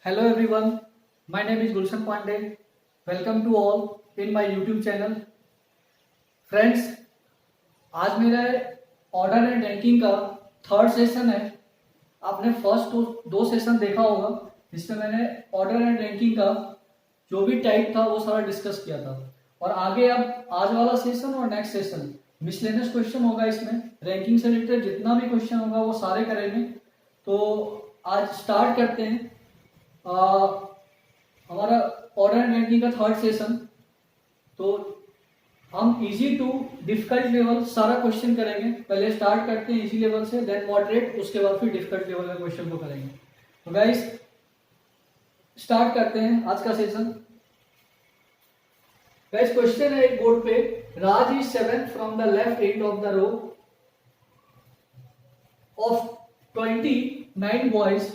Hello everyone, my name is Gulshan Pandey. Welcome to all in my YouTube channel. Friends, आज मेरा order and ranking का third session है. आपने first दो session देखा होगा जिसमें मैंने ऑर्डर एंड रैंकिंग का जो भी टाइप था वो सारा डिस्कस किया था. और आगे अब आज वाला सेशन और नेक्स्ट सेशन मिसलेनियस क्वेश्चन होगा. इसमें रैंकिंग से रिलेटेड जितना भी क्वेश्चन होगा वो सारे करेंगे. तो आज स्टार्ट करते हैं हमारा ऑर्डर एंड रैंकिंग का थर्ड सेशन. तो हम इजी टू डिफिकल्ट लेवल सारा क्वेश्चन करेंगे. पहले स्टार्ट करते हैं इजी लेवल से, देन मॉडरेट, उसके बाद फिर डिफिकल्ट लेवल का क्वेश्चन को करेंगे. तो गाइस स्टार्ट करते हैं आज का सेशन. गाइस क्वेश्चन है एक बोर्ड पे, Raj is 7th from the left end of the row of 29 boys.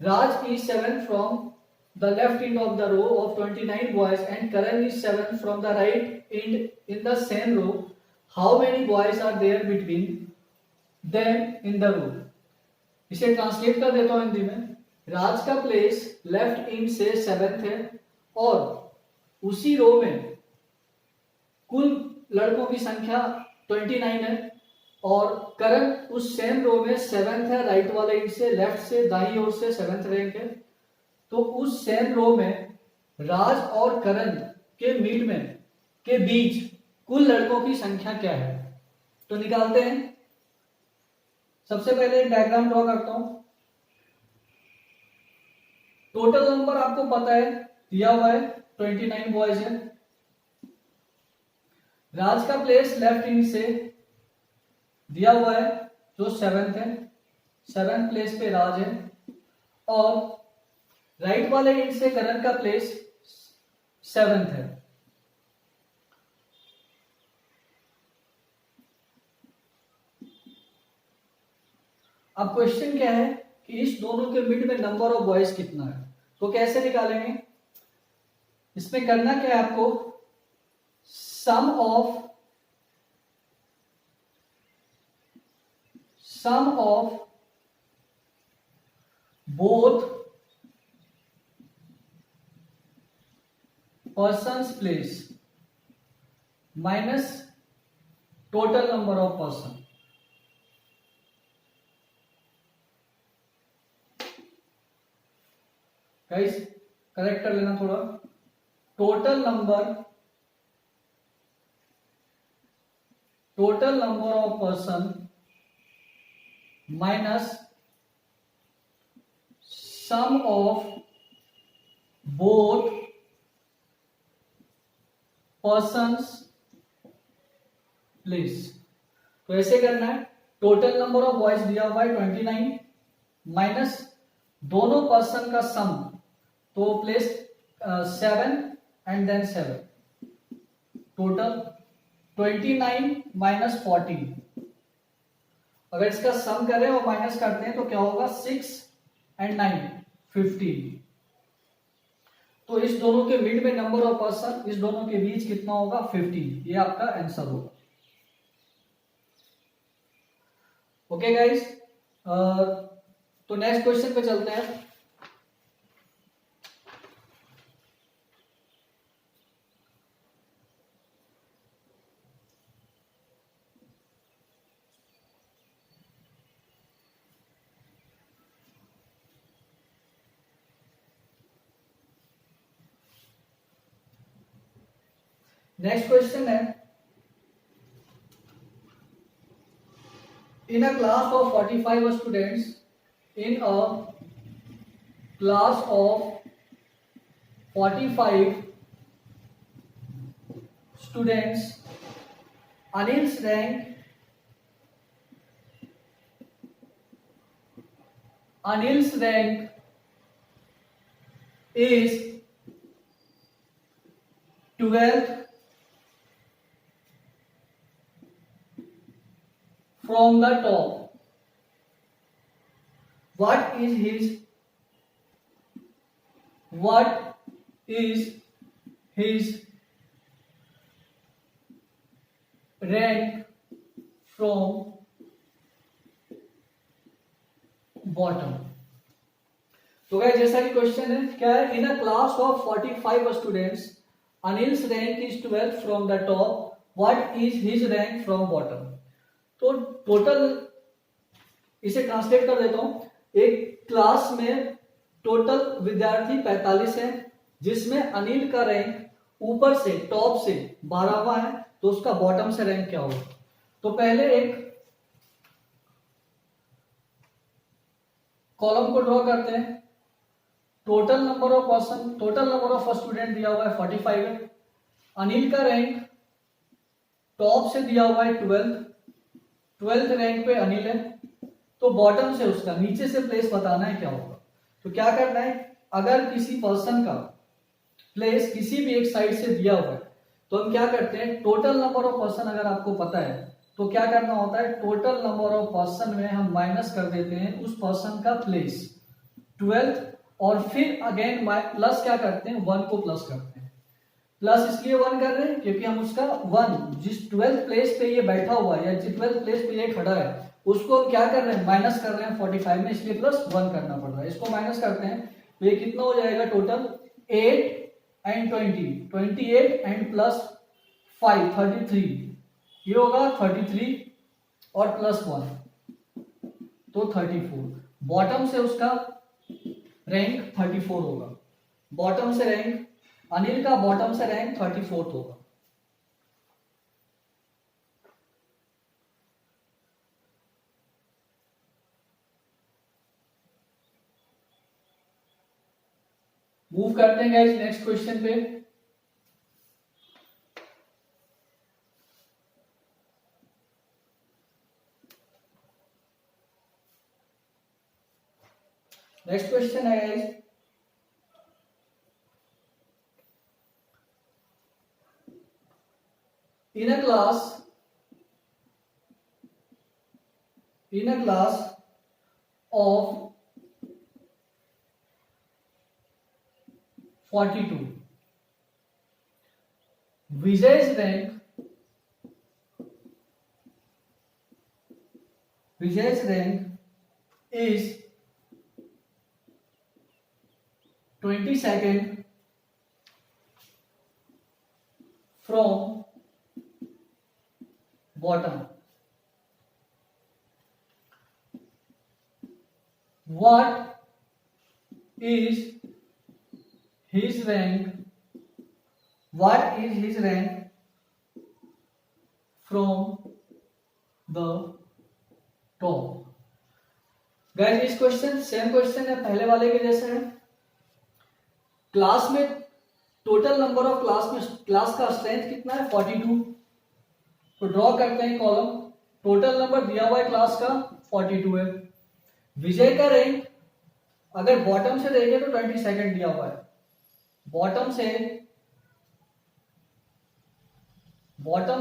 Raj is 7th from the left end of the row of 29 boys and Karan is 7th from the right end in the same row. How many boys are there between them in the row? इसे translate कर देता हूं हिंदी में. राज का place left and से 7th है और उसी रो में कुल लड़कों की संख्या 29 है और करण उस सेम रो में 7th है. राइट वाले एंड से, लेफ्ट से, दाईं ओर से 7th रैंक है. तो उस सेम रो में राज और करण के मिड में के बीच कुल लड़कों की संख्या क्या है? तो निकालते हैं. सबसे पहले एक डायग्राम ड्रॉ करता हूं. टोटल नंबर आपको पता है, दिया हुआ है 29 बॉयज है. राज का प्लेस लेफ्ट एंड से दिया हुआ है जो 7th है. 7th प्लेस पे राज है और राइट वाले एंड से करण का प्लेस 7th है. अब क्वेश्चन क्या है कि इस दोनों के मिड में नंबर ऑफ बॉयज कितना है. तो कैसे निकालेंगे? इसमें करना क्या है आपको, sum of both persons place minus total number of person. Guys correct कर लेना थोड़ा. Total number of person minus sum of both persons place. तो ऐसे करना है. टोटल नंबर ऑफ बॉयज दिया हुआ है 29 माइनस दोनों पर्सन का सम, तो place 7 and then 7. Total 29 minus 14. अगर इसका सम करें और माइनस करते हैं तो क्या होगा, 6 एंड 9 15. तो इस दोनों के मिड में नंबर ऑफ पर्सन, इस दोनों के बीच कितना होगा, 15. ये आपका आंसर होगा. ओके गाइस, तो नेक्स्ट क्वेश्चन पे चलते हैं. नेक्स्ट क्वेश्चन है, in a class of 45 students, in a class of 45 students, Anil's rank is 12th from the top. What is his rank from bottom? तो गाइस जैसा कि question है क्या है, in a class of 45 students Anil's rank is 12th from the top, what is his rank from bottom. तो total इसे translate कर देता हूं। एक क्लास में टोटल विद्यार्थी 45 है, जिसमें अनिल का रैंक ऊपर से टॉप से 12वां है, तो उसका बॉटम से रैंक क्या होगा। तो पहले एक कॉलम को ड्रॉ करते हैं। Total number of person, total number of student दिया हुआ है 45 है। अनिल का रैंक टॉप से दिया हुआ है 12th रैंक पे अनिल है, तो बॉटम से उसका नीचे से प्लेस बताना है क्या होगा। तो क्या करना है, अगर किसी पर्सन का प्लेस किसी भी एक साइड से दिया हुआ है तो हम क्या करते हैं, टोटल नंबर ऑफ पर्सन अगर आपको पता है तो क्या करना होता है, टोटल नंबर ऑफ पर्सन में हम माइनस कर देते हैं उस पर्सन का प्लेस 12th, और फिर अगेन प्लस क्या करते हैं, 1 को प्लस करते हैं। प्लस इसलिए 1 कर रहे हैं क्योंकि हम उसका 1 जिस 12th प्लेस पे ये बैठा हुआ है या जिस 12th प्लेस पे ये खड़ा है उसको हम क्या कर रहे हैं, माइनस कर रहे हैं 45 में, इसलिए प्लस 1 करना पड़ रहा है। इसको माइनस करते हैं तो ये कितना हो जाएगा, टोटल 8 एंड 28 एंड प्लस 5 33, ये होगा 33 और प्लस 1 तो 34। बॉटम से उसका रैंक 34 होगा। बॉटम से रैंक अनिल का बॉटम से रैंक 34 होगा। मूव करते हैं गाइस नेक्स्ट क्वेश्चन पे। नेक्स्ट क्वेश्चन है guys, in a class of 42, Vijay's rank is 22nd from bottom. What is his rank? What is his rank from the top? Guys इस question same question है पहले वाले के जैसे है। Class में टोटल नंबर ऑफ क्लास का strength कितना है, 42। तो ड्रॉ करते हैं कॉलम, टोटल नंबर दिया हुआ है क्लास का 42 है। विजय का रैंक अगर बॉटम से देखें तो 22nd दिया हुआ है। बॉटम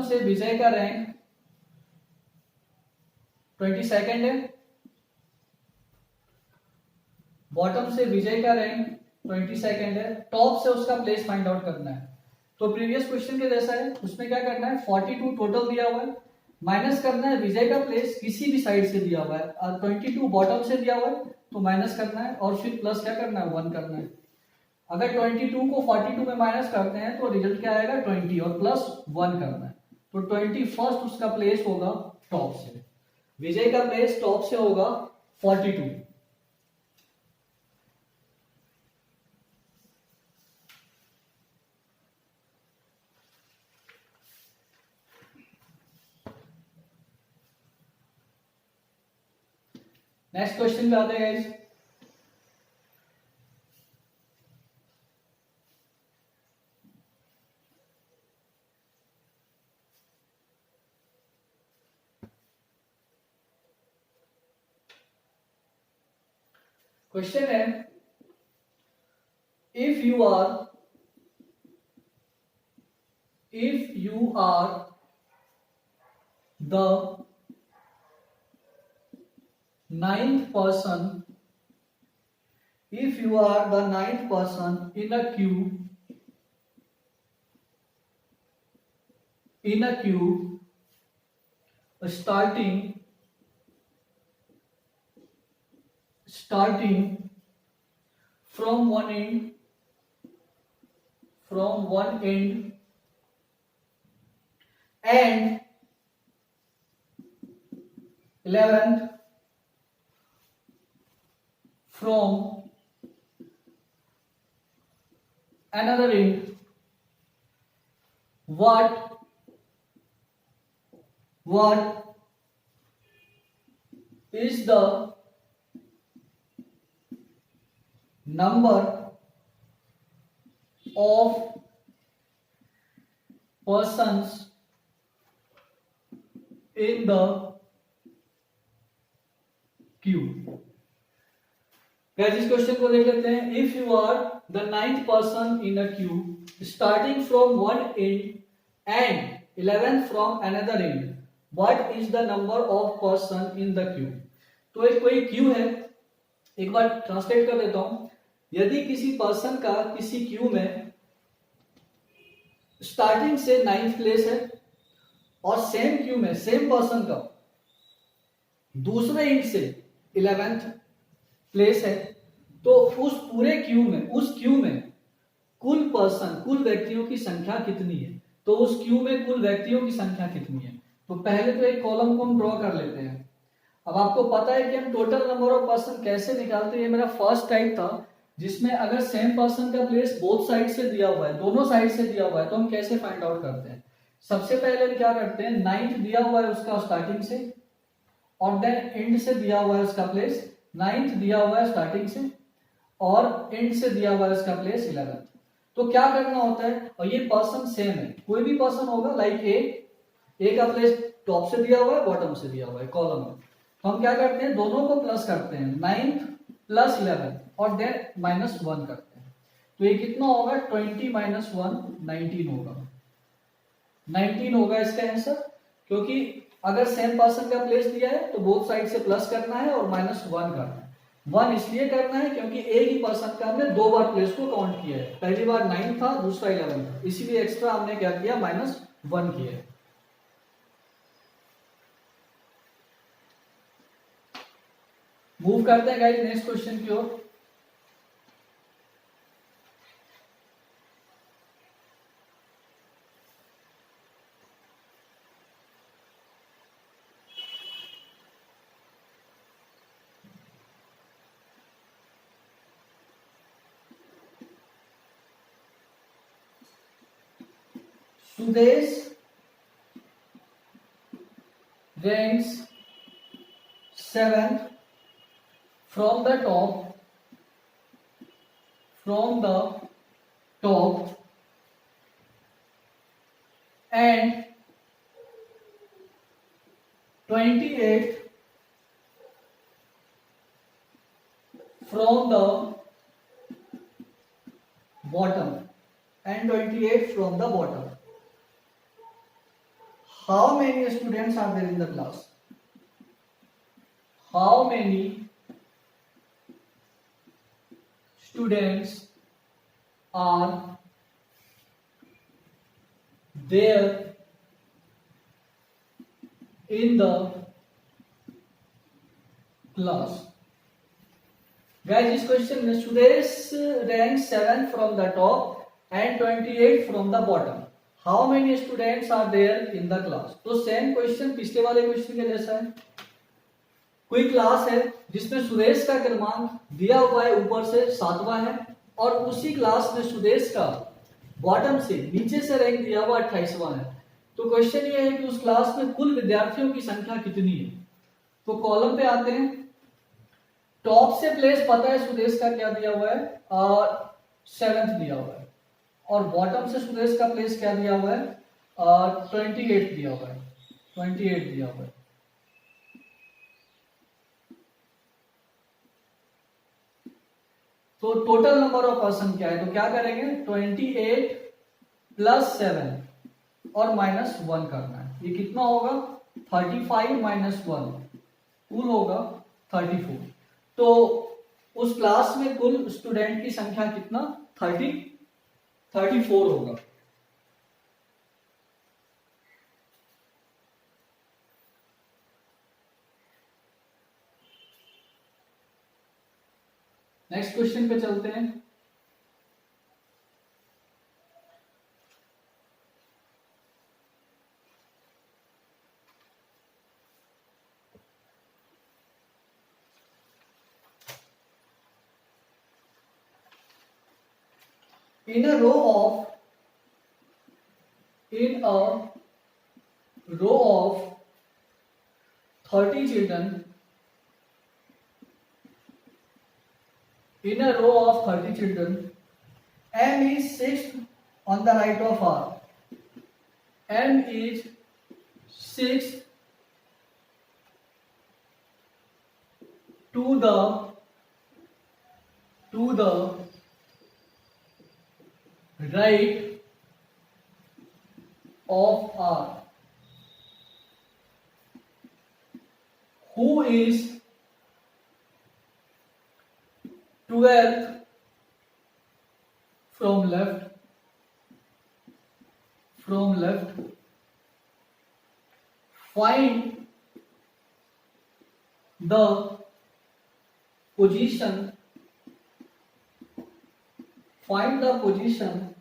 से विजय का रैंक 22nd है। बॉटम से विजय का रैंक 22nd है। टॉप से उसका प्लेस फाइंड आउट करना है। तो प्रीवियस क्वेश्चन के जैसा है, उसमें क्या करना है, 42 टोटल दिया हुआ है, माइनस करना है विजय का प्लेस किसी भी साइड से दिया हुआ है और 22 बॉटम से दिया हुआ है तो माइनस करना है और फिर प्लस क्या करना है, 1 करना है। अगर 22 को 42 में माइनस करते हैं तो रिजल्ट क्या आएगा, 20 और प्लस 1 करना है। तो 21st उसका प्लेस होगा टॉप से, विजय का प्लेस टॉप से होगा 42। नेक्स्ट क्वेश्चन पे आते हैं गाइस। क्वेश्चन है, if you are the ninth person, if you are the 9th person in a queue starting from one end and 11th from another end, what is the number of persons in the queue? Guys इस question को देख लेते हैं. If you are the 9th person in a queue starting from one end and 11th from another end, what is the number of person in the queue? तो एक कोई Q है, एक बार ट्रांसलेट कर देता हूं. यदि किसी पर्सन का किसी क्यू में स्टार्टिंग से 9th प्लेस है और सेम क्यू में सेम पर्सन का दूसरे एंड से 11th प्लेस है, तो उस पूरे क्यू में, उस क्यू में कुल पर्सन, कुल व्यक्तियों की संख्या कितनी है? तो उस क्यू में कुल व्यक्तियों की संख्या कितनी है? तो पहले तो एक कॉलम को हम ड्रॉ कर लेते हैं. अब आपको पता है कि हम टोटल नंबर ऑफ पर्सन कैसे निकालते हैं. ये मेरा फर्स्ट टाइप था जिसमें अगर सेम पर्सन का प्लेस बोथ साइड से दिया हुआ है, दोनों साइड से दिया हुआ है, तो हम कैसे फाइंड आउट करते हैं? सबसे पहले हम क्या करते हैं, 9th दिया हुआ है उसका स्टार्टिंग से और देन एंड से दिया हुआ है उसका प्लेस. 9th दिया हुआ है स्टार्टिंग से और एंड से दिया हुआ है उसका प्लेस 11th. तो क्या करना होता है, और ये पर्सन सेम है, कोई भी पर्सन होगा लाइक ए का प्लेस टॉप से दिया हुआ है, बॉटम से दिया हुआ है कॉलम में. तो हम क्या करते हैं, दोनों को प्लस करते हैं, 9th प्लस 11 और देन -1 करते हैं. तो ये कितना होगा, 20 - 1 19 होगा. 19 होगा इसका आंसर, क्योंकि अगर सेम पर्सन का प्लेस दिया है तो बोथ साइड से प्लस करना है और -1 करना है. 1 इसलिए करना है क्योंकि एक ही पर्सन का हमने दो बार प्लेस को काउंट किया है, पहली बार 9 था, दूसरा 11 था, इसीलिए एक्स्ट्रा हमने क्या किया, -1 किया है. मूव करते हैं गाइस नेक्स्ट क्वेश्चन की ओर. Sudesh ranks 7th from the top, and 28th from the bottom, and 28th from the bottom. How many students are there in the class? How many students are there in the class? Guys, इस question में Suresh rank 7 from the top and 28 from the bottom. How many students are there in the class? तो same question पिछले वाले question के जैसा है. कोई class है जिसमें सुरेश का क्रमांक दिया हुआ है ऊपर से 7वां है और उसी क्लास में सुरेश का बॉटम से नीचे से रैंक दिया हुआ 28वां है. तो क्वेश्चन ये है कि उस क्लास में कुल विद्यार्थियों की संख्या कितनी है? तो कॉलम पे आते हैं. टॉप से प्लेस पता है सुरेश का क्या दिया हुआ है, 7th दिया हुआ है, और बॉटम से सुरेश का प्लेस क्या दिया हुआ है, 28 दिया हुआ है. 28 दिया हुआ है. तो टोटल नंबर ऑफ पर्सन क्या है? तो क्या करेंगे, 28 + 7 और -1 करना है. ये कितना होगा, 35 - 1 कुल होगा 34. तो उस क्लास में कुल स्टूडेंट की संख्या कितना, 34 होगा. नेक्स्ट क्वेश्चन पे चलते हैं। In a row of 30 children, M is sixth on the right of R. M is sixth to the right of R. Who is 12th from left? Find the position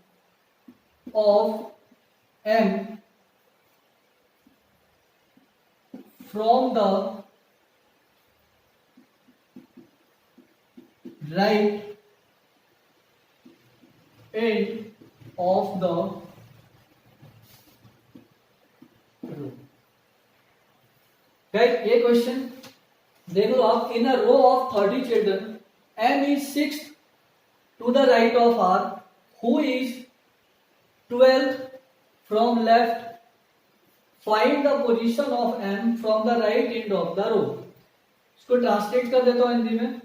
of M from the right end of the row. Right, ये question देख लो आप। In a row of 30 children, M is sixth to the right of R, who is 12th from left. Find the position of M from the right end of the row. इसको translate कर देता हूं हिंदी में।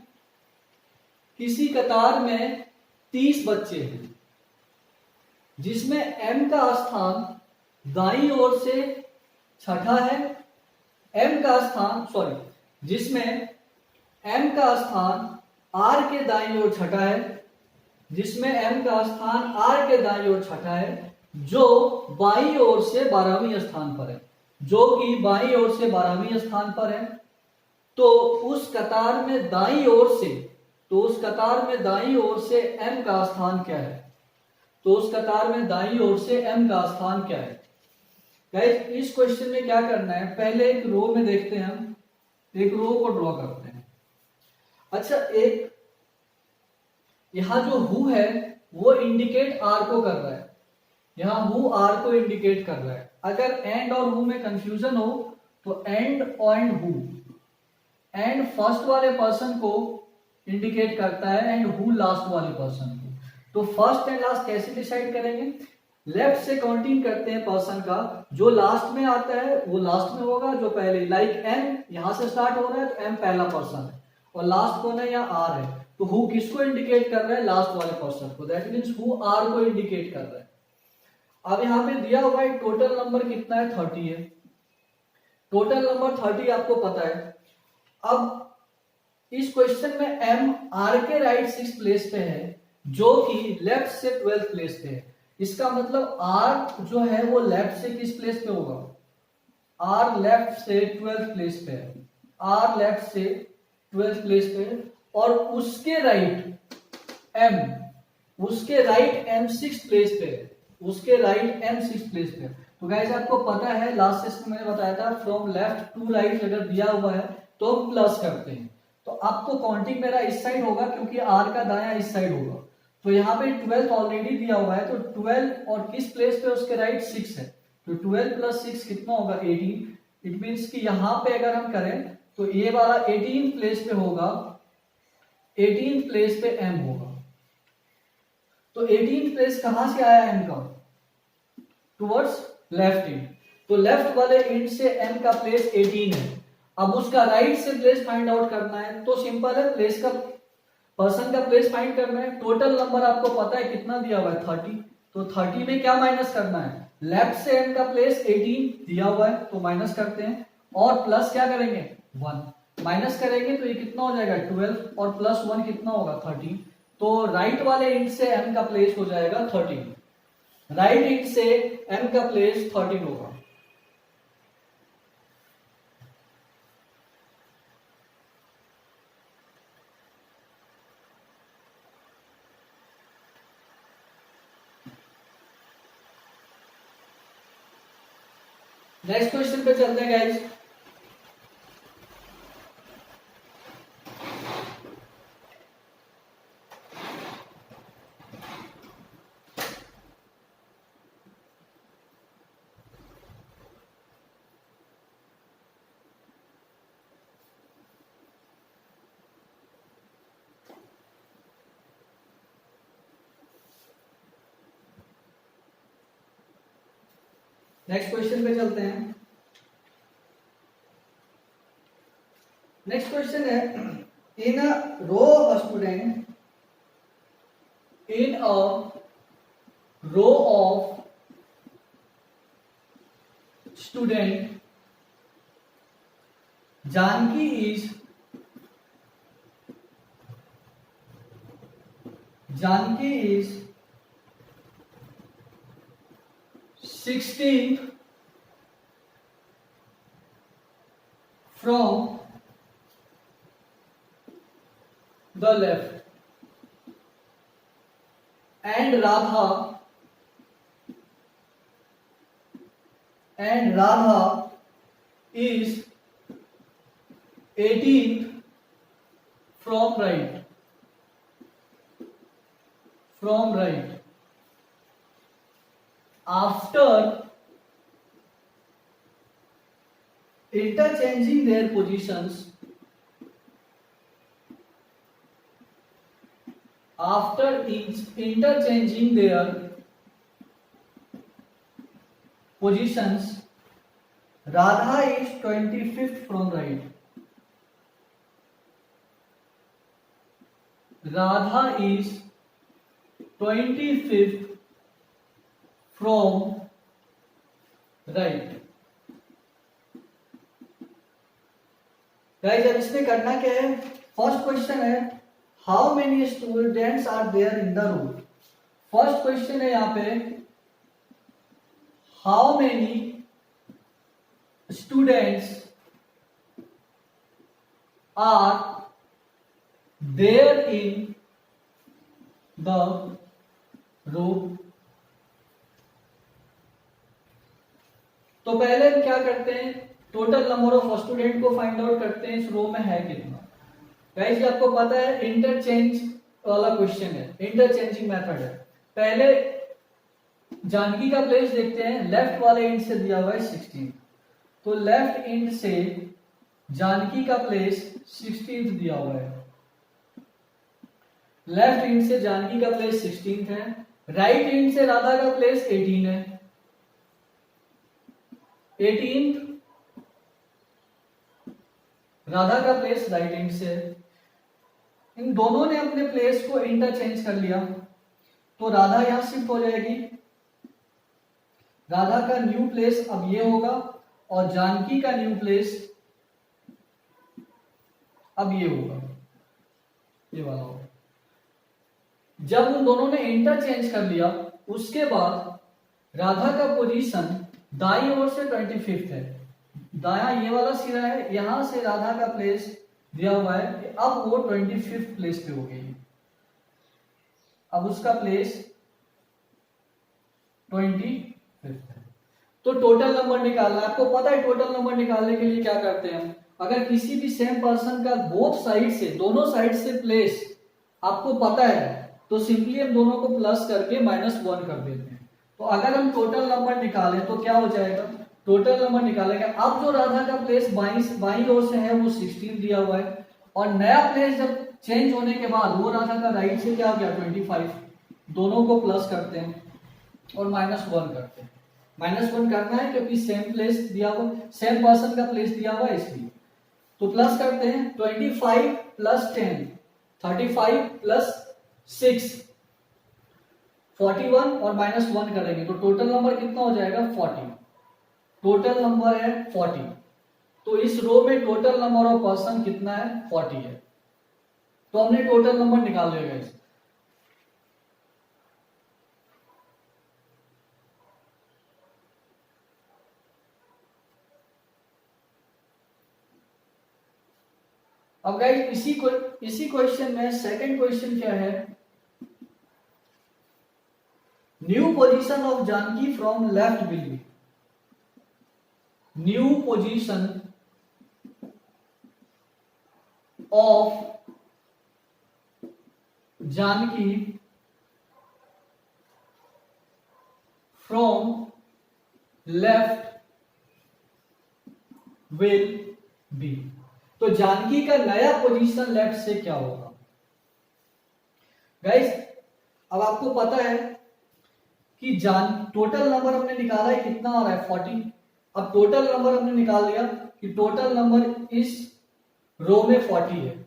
किसी कतार में 30 बच्चे हैं जिसमें M का स्थान दाईं ओर से छठा है। जिसमें M का स्थान R के दाईं ओर छठा है, जो बाईं ओर से 12वें स्थान पर है। तो उस कतार में दाईं ओर से M का स्थान क्या है? गाइस, इस क्वेश्चन में क्या करना है, पहले एक रो में देखते हैं, हम एक रो को ड्रॉ करते हैं। अच्छा, एक यहां जो हु है वो इंडिकेट आर को कर रहा है, अगर एंड और हु में कंफ्यूजन हो तो एंड हु, एंड फर्स्ट वाले पर्सन को इंडिकेट करता है एंड हु लास्ट वाले पर्सन को। तो फर्स्ट एंड लास्ट कैसे डिसाइड करेंगे? लेफ्ट से काउंटिंग करते हैं पर्सन का, जो लास्ट में आता है वो लास्ट में होगा, जो पहले, लाइक एम यहां से स्टार्ट हो रहा है तो एम पहला पर्सन है और लास्ट कौन है? यहाँ आर है। तो हु किसको इंडिकेट कर रहा है? लास्ट वाले पर्सन को। दैट मींस हु आर को इंडिकेट कर रहा है। अब यहाँ पे दिया हुआ है टोटल नंबर कितना है? 30 है। टोटल नंबर 30 आपको पता है। अब इस क्वेश्चन में एम आर के राइट 6th प्लेस पे है, जो कि लेफ्ट से 12th प्लेस पे है। इसका मतलब आर जो है वो लेफ्ट से किस प्लेस पे होगा? आर लेफ्ट से 12th प्लेस पे है, और उसके राइट एम 6th प्लेस पे है, तो गाइस आपको पता है, लास्ट सेशन मैंने बताया था, फ्रॉम लेफ्ट टू राइट अगर दिया हुआ है तो हम प्लस करते हैं। तो आपको काउंटिंग मेरा इस साइड होगा क्योंकि आर का दायां इस साइड होगा। तो यहाँ पे 12 ऑलरेडी दिया हुआ है, तो 12 और किस प्लेस पे उसके राइट 6 है, तो 12 + 6 कितना होगा? 18। इट मींस कि यहाँ पे अगर हम करें तो ये वाला 18 प्लेस पे होगा, 18 प्लेस पे एम होगा। तो 18 प्लेस कहां से आया एम का? Towards left and. तो लेफ्ट वाले एंड से एम का प्लेस 18 है। अब उसका राइट से प्लेस फाइंड आउट करना है, तो सिंपल है, प्लेस का पर्सन का प्लेस फाइंड करना है। टोटल नंबर आपको पता है कितना दिया हुआ है? 30। तो 30 में क्या माइनस करना है? लेफ्ट से एम का प्लेस 18 दिया हुआ है तो माइनस करते हैं, और प्लस क्या करेंगे? 1 माइनस करेंगे तो ये कितना हो जाएगा? 12, और प्लस 1 कितना होगा? 13। तो राइट वाले एंड से एम का प्लेस हो जाएगा 13, राइट एंड से एम का प्लेस 13 होगा। नेक्स्ट क्वेश्चन पे चलते हैं गाइस। नेक्स्ट क्वेश्चन पे चलते हैं। नेक्स्ट क्वेश्चन है, in a row of student, in a row of student, Janaki is 16th from the left, and Radha is 18th from right. After interchanging their positions, Radha is 25th from right. Radha is 25th from right. Guys अब इसमें करना क्या है, first question है how many students are there in the room. First question है यहाँ पे how many students are there in the room. तो पहले हम क्या करते हैं, टोटल नंबर ऑफ स्टूडेंट को फाइंड आउट करते हैं इस रो में है कितना। गाइस ये आपको पता है इंटरचेंज वाला क्वेश्चन है, इंटरचेंजिंग मेथड है। पहले जानकी का प्लेस देखते हैं, लेफ्ट वाले एंड से दिया हुआ है 16, तो लेफ्ट एंड से जानकी का प्लेस 16th दिया हुआ है। लेफ्ट एंड से जानकी का प्लेस 16th है, राइट एंड से राधा का प्लेस 18 है। 18th राधा का प्लेस राइट एंड से। इन दोनों ने अपने प्लेस को इंटरचेंज कर लिया, तो राधा यहां शिफ्ट हो जाएगी। राधा का न्यू प्लेस अब ये होगा और जानकी का न्यू प्लेस अब ये होगा, ये वाला होगा। जब उन दोनों ने इंटरचेंज कर लिया उसके बाद राधा का पोजीशन दाईं ओर से 25th है, दाया ये वाला सिरा है, यहां से राधा का प्लेस दिया हुआ है, अब वो 25th प्लेस पे हो गई। अब उसका प्लेस 25th है। तो टोटल नंबर निकालना, आपको पता है टोटल नंबर निकालने के लिए क्या करते हैं हम, अगर किसी भी सेम पर्सन का बोथ साइड से, दोनों साइड से प्लेस आपको पता है तो सिंपली हम दोनों को प्लस करके -1 कर देते हैं। तो अगर हम टोटल नंबर निकालें तो क्या हो जाएगा, टोटल नंबर निकालेंगे। अब जो राधा का प्लेस बाईं ओर से है वो 16 दिया हुआ है, और नया प्लेस जब चेंज होने के बाद वो राधा का राइट से क्या हो गया 25, दोनों को प्लस करते हैं और -1 करते हैं। -1 करना है क्योंकि सेम प्लेस दिया हुआ, सेम पर्सन का प्लेस दिया हुआ है इसलिए। तो प्लस करते हैं, 25 + 10 35 + 6 41 और -1 करेंगे तो टोटल नंबर कितना हो जाएगा 40। टोटल नंबर है 40, तो इस रो में टोटल नंबर ऑफ पर्सन कितना है 40 है। तो हमने टोटल नंबर निकाल लिया गाइस। अब गाइस इसी क्वेश्चन में सेकंड क्वेश्चन क्या है, new position of Janaki from left will be. New position of Janaki from left will be. तो जानकी का नया पोजीशन लेफ्ट से क्या होगा गाइस? अब आपको पता है कि टोटल नंबर हमने निकाला है, कितना आ रहा है 40। अब टोटल नंबर हमने निकाल लिया कि टोटल नंबर इस रो में 40 है।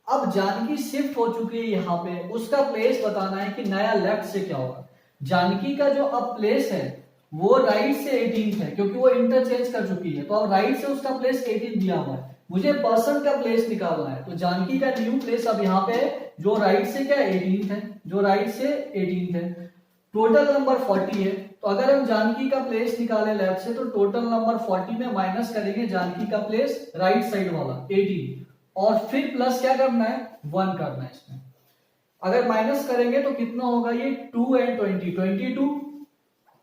अब जानकी शिफ्ट हो चुकी है यहाँ पे, उसका प्लेस बताना है कि नया लेफ्ट से क्या होगा। जानकी का जो अब प्लेस है वो राइट से 18 है, क्योंकि वो इंटरचेंज कर चुकी है, तो अब राइट से उसका प्लेस 18 दिया हुआ है। मुझे पर्सन का प्लेस निकालना है, तो जानकी का न्यू प्लेस अब यहाँ पे है, जो राइट से क्या 18 है, जो राइट से 18 है। टोटल नंबर 40 है, तो अगर हम जानकी का प्लेस निकाले लेफ्ट से, तो टोटल नंबर 40 में माइनस करेंगे जानकी का प्लेस राइट साइड वाला 18, और फिर प्लस क्या करना है 1 करना है इसमें। अगर माइनस करेंगे तो कितना होगा, ये 2 एंड 20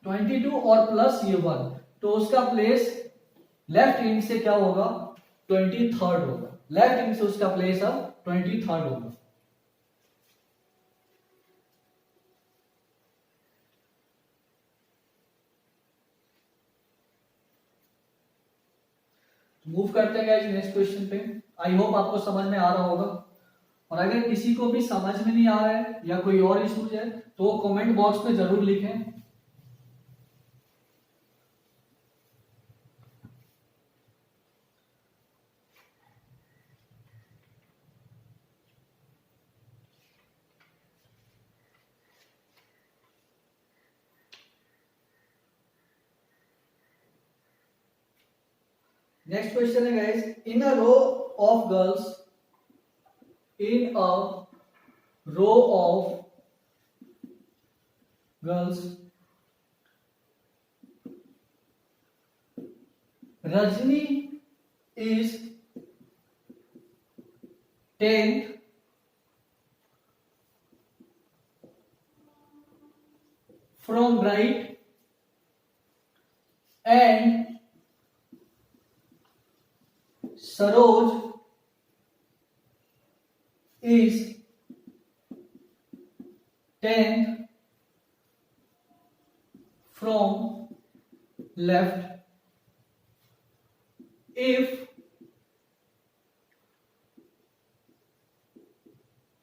22 और प्लस ये 1, तो उसका प्लेस लेफ्ट एंड से क्या होगा 23rd होगा। लेफ्ट एंड से उसका प्लेस अब 23rd होगा। मूव करते हैं गाइस नेक्स्ट क्वेश्चन पे। आई होप आपको समझ में आ रहा होगा, और अगर किसी को भी समझ में नहीं आ रहा है या कोई और इश्यूज है तो कमेंट बॉक्स में जरूर लिखें। नेक्स्ट क्वेश्चन है guys, in a row of girls, in a row of girls, Rajni is 10th from right and Saroj is 10th from left. If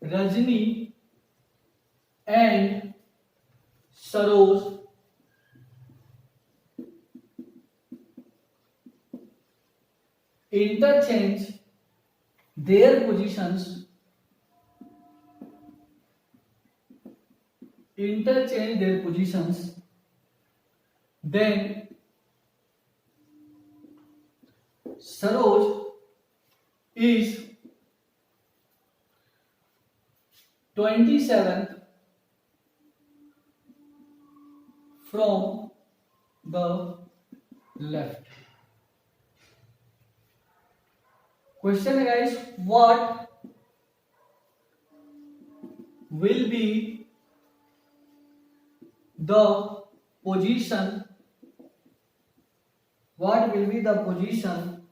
Rajni and Saroj interchange their positions, then Saroj is 27th from the left. Question guys, what will be the position, what will be the position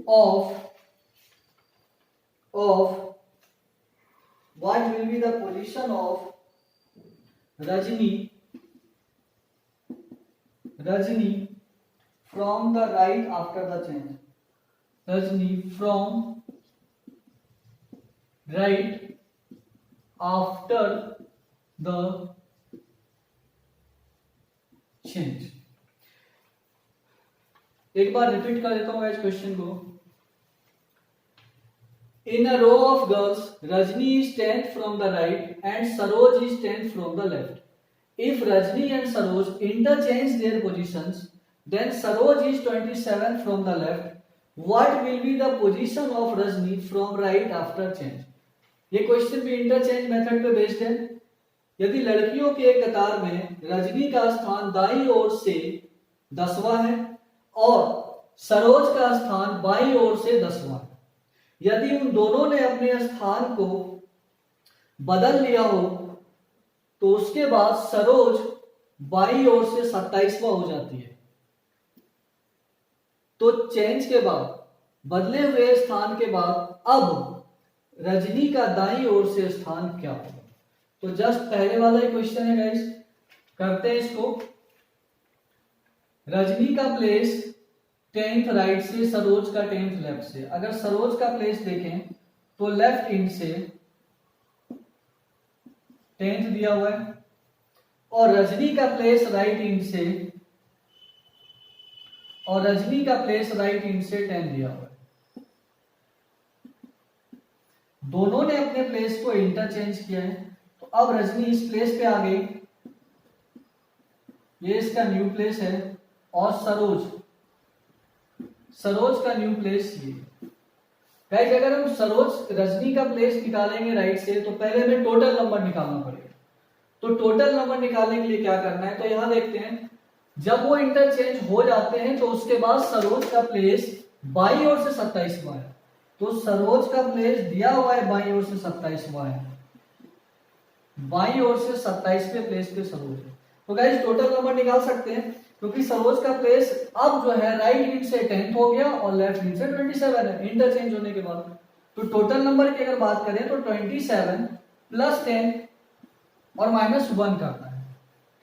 of what will be the position of Rajni from the right after the change? Rajni from right after the change. एक बार repeat कर देता हूं इस question को। In a row of girls, Rajni is 10th from the right and Saroj is 10th from the left. If Rajni and Saroj interchange their positions, then Saroj is 27th from the left. What will be the position of Rajni from right after change? ये question भी interchange method पे based है। यदि लड़कियों के एक कतार में रजनी का स्थान दाईं ओर से 10वां है और सरोज का स्थान बाईं ओर से 10वां है, यदि उन दोनों ने अपने स्थान को बदल लिया हो तो उसके बाद सरोज बाईं ओर से 27वां हो जाती है। तो चेंज के बाद, बदले हुए स्थान के बाद अब रजनी का दाईं ओर से स्थान क्या होगा? तो जस्ट पहले वाला ही क्वेश्चन है गाइस, करते हैं इसको। रजनी का प्लेस 10th राइट से, सरोज का 10th लेफ्ट से। अगर सरोज का प्लेस देखें तो लेफ्ट इंड से 10th दिया हुआ है, और रजनी का प्लेस राइट इंड से, और रजनी का प्लेस राइट इंड से 10 दिया हुआ है। दोनों ने अपने प्लेस को इंटरचेंज किया है। तो अब रजनी इस प्लेस पे आ गई, ये इसका न्यू प्लेस है, और सरोज का न्यू प्लेस ये। गाइस अगर हम रजनी का प्लेस निकालेंगे राइट से, तो पहले हमें टोटल नंबर निकालना पड़ेगा। तो टोटल नंबर निकालने के लिए क्या करना है, तो यहां देखते हैं, जब वो इंटरचेंज हो जाते हैं तो उसके बाद सरोज का प्लेस बाईं ओर से 27वां है। तो सरोज का प्लेस दिया हुआ है बाईं ओर से 27वां है, बाईं ओर से 27वें प्लेस पे सरोज है। तो गाइस टोटल नंबर निकाल सकते हैं, क्योंकि सरोज का प्लेस अब जो है राइट इंड से 10th हो गया और लेफ्ट इंड से 27 है इंटरचेंज होने के बाद। तो टोटल नंबर की अगर बात करें तो 27 प्लस 10 और -1 करना है,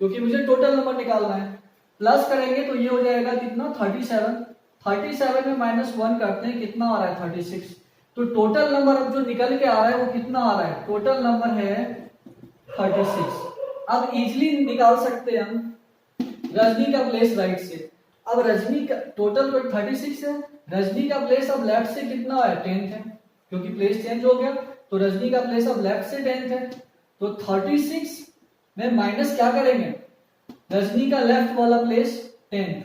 क्योंकि मुझे टोटल नंबर निकालना है। प्लस करेंगे तो ये हो जाएगा कितना, 37 में -1 करते हैं, कितना आ रहा है 36। तो टोटल नंबर अब जो निकल के आ रहा है वो कितना आ रहा है, टोटल नंबर है 36। अब इजीली निकाल सकते हैं हम रजनी का प्लेस राइट से। अब रजनी का टोटल 36 है, रजनी का प्लेस अब लेफ्ट से कितना है, 10th है, क्योंकि प्लेस चेंज हो गया। तो रजनी का प्लेस अब लेफ्ट से 10th है। तो 36 में माइनस क्या करेंगे, रजनी का लेफ्ट वाला प्लेस 10th,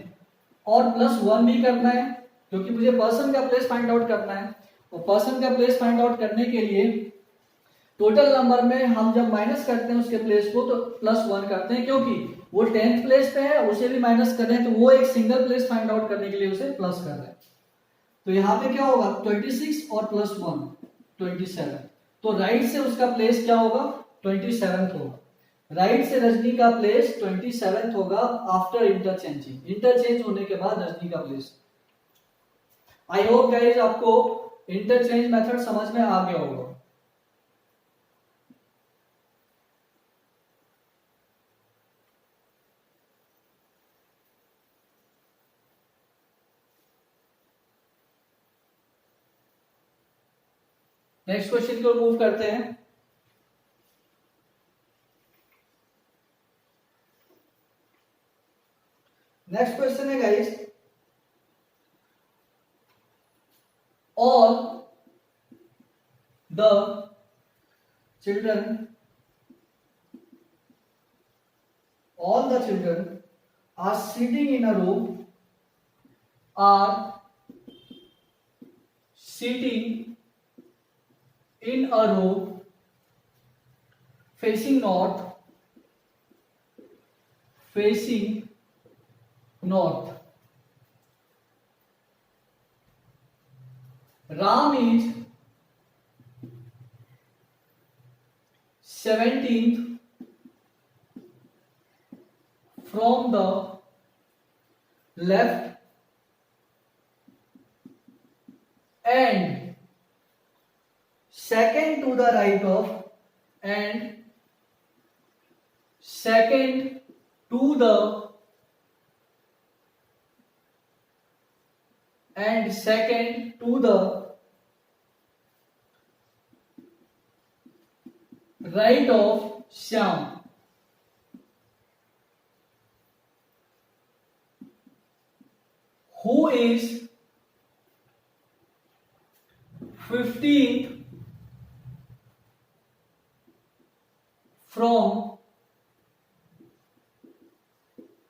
और +1 भी करना है, क्योंकि मुझे पर्सन का प्लेस फाइंड आउट करना है। और पर्सन का प्लेस फाइंड आउट करने के लिए टोटल नंबर में हम जब माइनस करते हैं उसके प्लेस को, तो +1 करते हैं, क्योंकि वो 10th प्लेस पे है, उसे भी माइनस कर रहे हैं, तो वो एक सिंगल प्लेस फाइंड आउट करने के लिए उसे प्लस कर रहे हैं। तो यहाँ पे क्या होगा, 26 और +1 27। तो राइट से उसका प्लेस क्या होगा, 27th होगा। राइट से रजनी का प्लेस 27th होगा आफ्टर इंटरचेंजिंग, इंटरचेंज होने के बाद रजनी का प्लेस। आई होप गाइस आपको इंटरचेंज मेथड समझ में आ गया होगा। नेक्स्ट क्वेश्चन को मूव करते हैं। नेक्स्ट क्वेश्चन है guys, all the children are sitting in a row, are sitting in a row facing north, Ram is 17th from the left and second to the right of, and second to the right of Shyam. Who is 15th from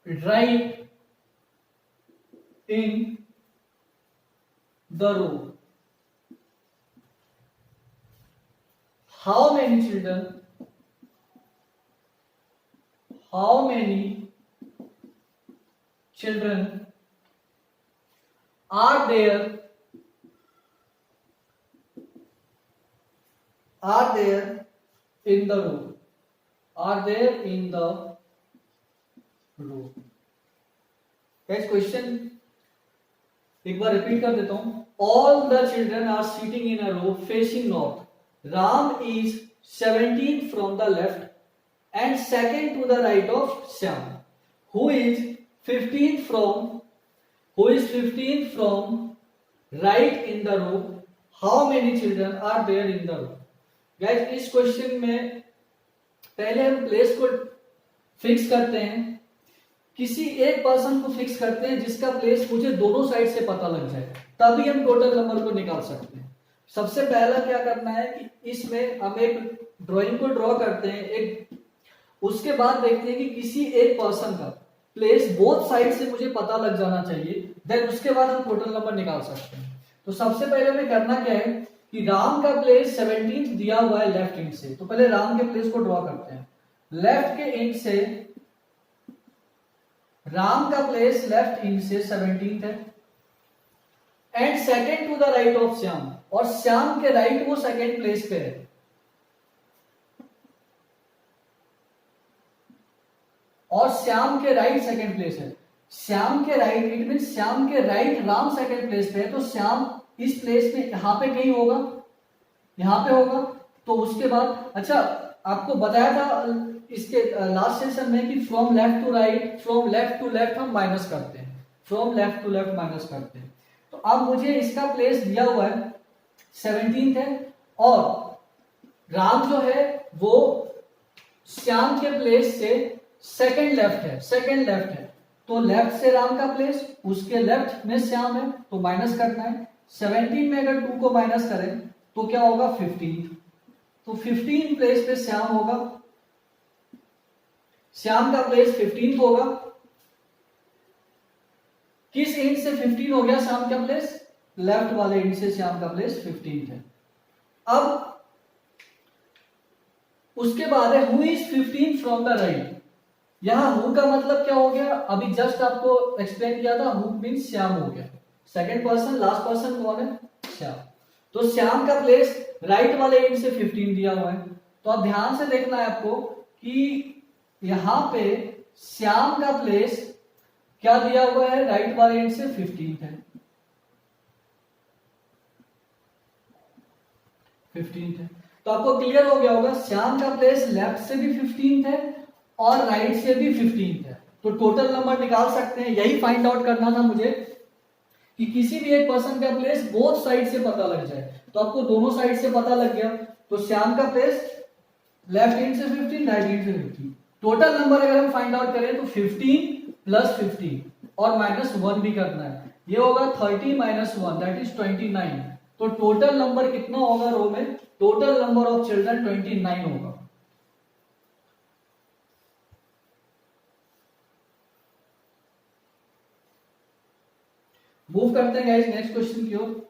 right in the row? How many children are there in the row? Guys, question एक बार repeat कर देता हूं. All the children are sitting in a row facing north. Ram is 17 from the left and second to the right of Shyam, who is 15 from right in the row. How many children are there in the row? Guys, इस question में पहले हम place को fix करते हैं. किसी एक person को फिक्स करते हैं जिसका प्लेस मुझे दोनों साइड से पता लग जाए, तभी हम टोटल नंबर को निकाल सकते हैं. सबसे पहला क्या करना है कि इसमें हम एक ड्राइंग को ड्रॉ करते हैं. एक उसके बाद देखते हैं कि किसी एक पर्सन का प्लेस बोथ साइड से मुझे पता लग जाना चाहिए, देन उसके बाद हम टोटल नंबर निकाल सकते हैं. तो सबसे पहले हमें करना क्या है कि राम का प्लेस 17 दिया हुआ है लेफ्ट एंड से. तो पहले राम के प्लेस को ड्रॉ करते हैं. लेफ्ट के एंड से राम का प्लेस लेफ्ट एंड से 17 है and second to the right of Shyam, और श्याम के राइट वो सेकेंड प्लेस पे है. और श्याम के राइट सेकंड प्लेस है. श्याम के राइट, इट मीन श्याम के राइट राम सेकंड प्लेस पे है. तो श्याम इस प्लेस में यहां पे कहीं होगा, यहां पे होगा. तो उसके बाद अच्छा आपको बताया था इसके लास्ट सेशन में कि from left to right, from left to left हम माइनस करते हैं, from left to left minus करते हैं. तो अब मुझे इसका प्लेस दिया हुआ है 17 है और राम जो है वो श्याम के प्लेस से सेकंड लेफ्ट है, सेकंड लेफ्ट है. तो लेफ्ट से राम का प्लेस, उसके लेफ्ट में श्याम है, तो माइनस करना है. 17 में अगर 2 को माइनस करें तो क्या होगा 15. तो 15 प्लेस पे श्याम होगा, श्याम का प्लेस 15 होगा. किस एंड से 15 हो गया श्याम का प्लेस? लेफ्ट वाले एंड से श्याम का प्लेस 15 है. अब उसके बाद है who is 15 from the right. यहां हु का मतलब क्या हो गया, अभी जस्ट आपको एक्सप्लेन किया था. हु मींस श्याम हो गया. सेकंड पर्सन, लास्ट पर्सन कौन है? श्याम. तो श्याम का प्लेस राइट वाले एंड से 15 दिया हुआ है. तो अब ध्यान से देखना है आपको कि यहां पे श्याम का प्लेस क्या दिया हुआ है, राइट वाले एंड से 15 है, 15 है. तो आपको क्लियर हो गया होगा श्याम का प्लेस लेफ्ट से भी 15 है और राइट से भी 15 है. तो टोटल नंबर निकाल सकते हैं. यही फाइंड आउट करना था मुझे कि किसी भी एक पर्सन का प्लेस बोथ साइड से पता लग जाए. तो आपको दोनों साइड से पता लग गया. तो श्याम का प्लेस लेफ्ट हैंड से 15, राइट हैंड से 15. टोटल नंबर अगर हम फाइंड आउट करें तो 15 प्लस 15 और माइनस 1 भी करना है. ये होगा 30 माइनस 1 दैट इज 29. तो टोटल नंबर कितना होगा रो में? टोटल नंबर ऑफ चिल्ड्रन 29 होगा. मूव करते हैं गाइस नेक्स्ट क्वेश्चन की ओर.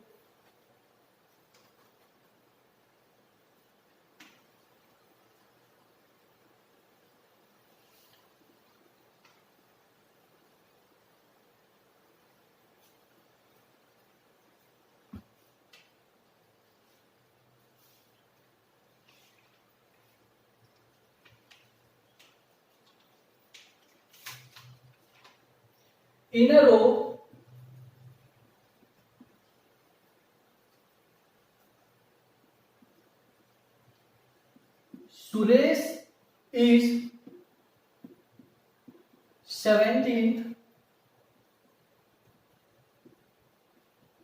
In a row, Suresh is 17th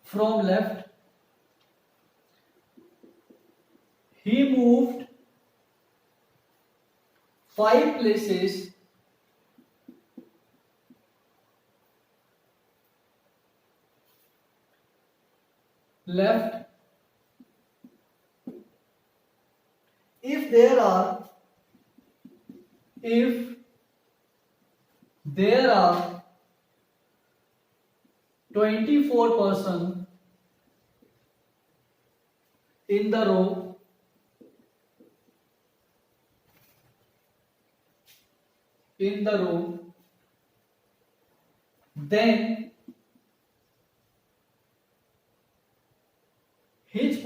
from left. He moved 5 places left. If there are 24 persons in the row, then his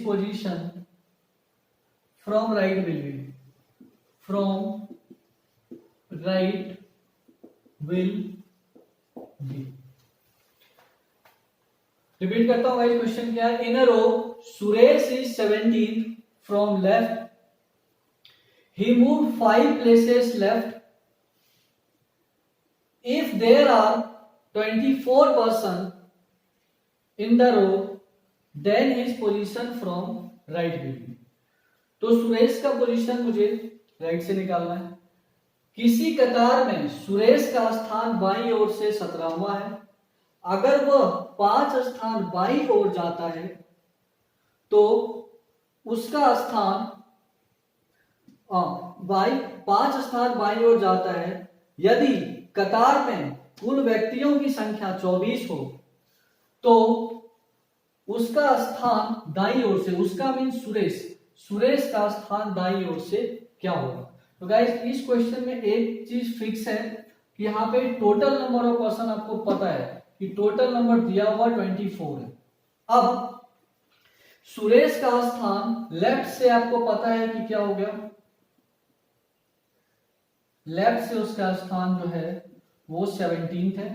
position from right will be from right will be। Repeat करता हूं भाई, question क्या है। In a row Suresh is 17 from left, he moved 5 places left, if there are 24 person in the row then his position from right will be। तो सुरेश का position मुझे right से निकालना है। किसी कतार में सुरेश का स्थान बाईं ओर से 17वां है, अगर वह 5 स्थान बाईं ओर जाता है तो उसका स्थान 5 स्थान बाईं ओर जाता है। यदि कतार में कुल व्यक्तियों की संख्या 24 हो तो उसका स्थान दाईं ओर से, उसका मीन सुरेश का स्थान दाईं ओर से क्या होगा। तो गाइस इस क्वेश्चन में एक चीज फिक्स है कि यहाँ पे टोटल नंबर ऑफ पर्सन आपको पता है कि टोटल नंबर दिया हुआ 24 है। अब सुरेश का स्थान लेफ्ट से आपको पता है कि क्या हो गया, लेफ्ट से उसका स्थान जो है वो 17 है,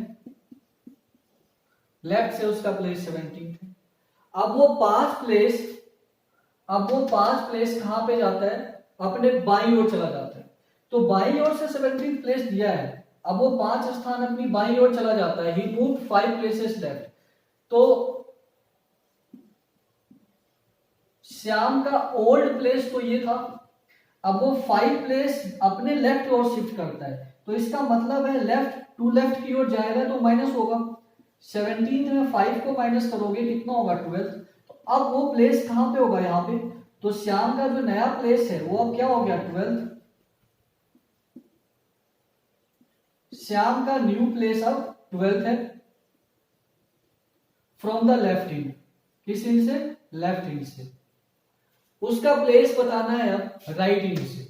लेफ्ट से उसका प्लेस 17 है। अब वो 5 प्लेस कहां पे जाता है, अपने बाईं ओर चला जाता है। तो बाईं ओर से 17 प्लेस दिया है, अब वो 5 स्थान अपनी बाईं ओर चला जाता है। ही मूव्ड 5 प्लेसेस लेफ्ट। तो श्याम का ओल्ड प्लेस तो ये था, अब वो 5 प्लेस अपने लेफ्ट ओर शिफ्ट करता है। तो इसका मतलब है लेफ्ट की ओर जाएगा तो माइनस होगा। 17 में 5 को माइनस करोगे कितना होगा 12। तो अब वो प्लेस कहां पे होगा, यहाँ पे। तो श्याम का जो नया प्लेस है वो अब क्या हो गया 12। श्याम का न्यू प्लेस अब 12 है फ्रॉम द लेफ्ट इंड। किस इंड से, लेफ्ट इंड से। उसका प्लेस बताना है अब राइट इंड से।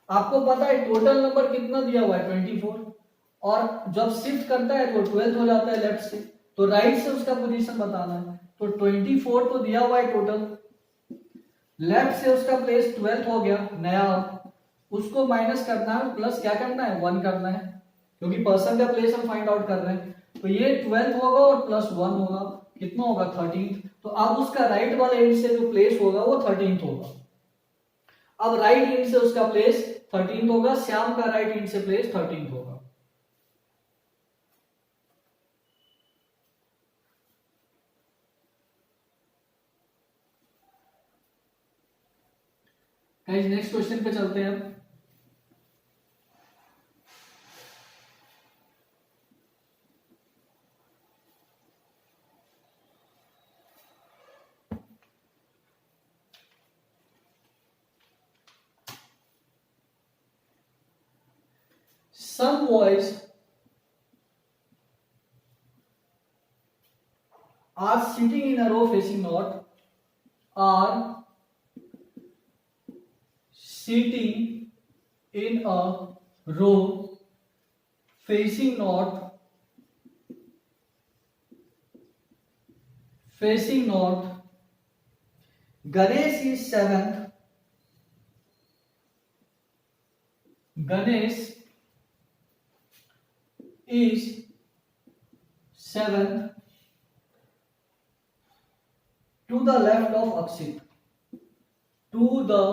आपको पता है टोटल नंबर कितना दिया हुआ है 24, और जब शिफ्ट करता है तो 12 हो जाता है लेफ्ट से, तो राइट से उसका पोजीशन बताना है। तो 24 तो दिया हुआ है टोटल, लेफ्ट से उसका प्लेस 12 हो गया नया, उसको माइनस करना है, प्लस क्या करना है 1 करना है, क्योंकि पर्सन का प्लेस हम फाइंड आउट कर रहे हैं। तो ये 12 होगा और प्लस 1 होगा, कितना होगा 13। तो अब उसका राइट वाले एंड से जो प्लेस होगा वो 13 होगा। अब राइट एंड से उसका प्लेस 13 होगा, श्याम का राइट एंड से प्लेस 13 होगा। नेक्स्ट क्वेश्चन पे चलते हैं अब। Some boys are sitting in a row facing north, are sitting in a row facing north, facing north. Ganesh is 7th. Ganesh is 7th to the left of Akshit. To the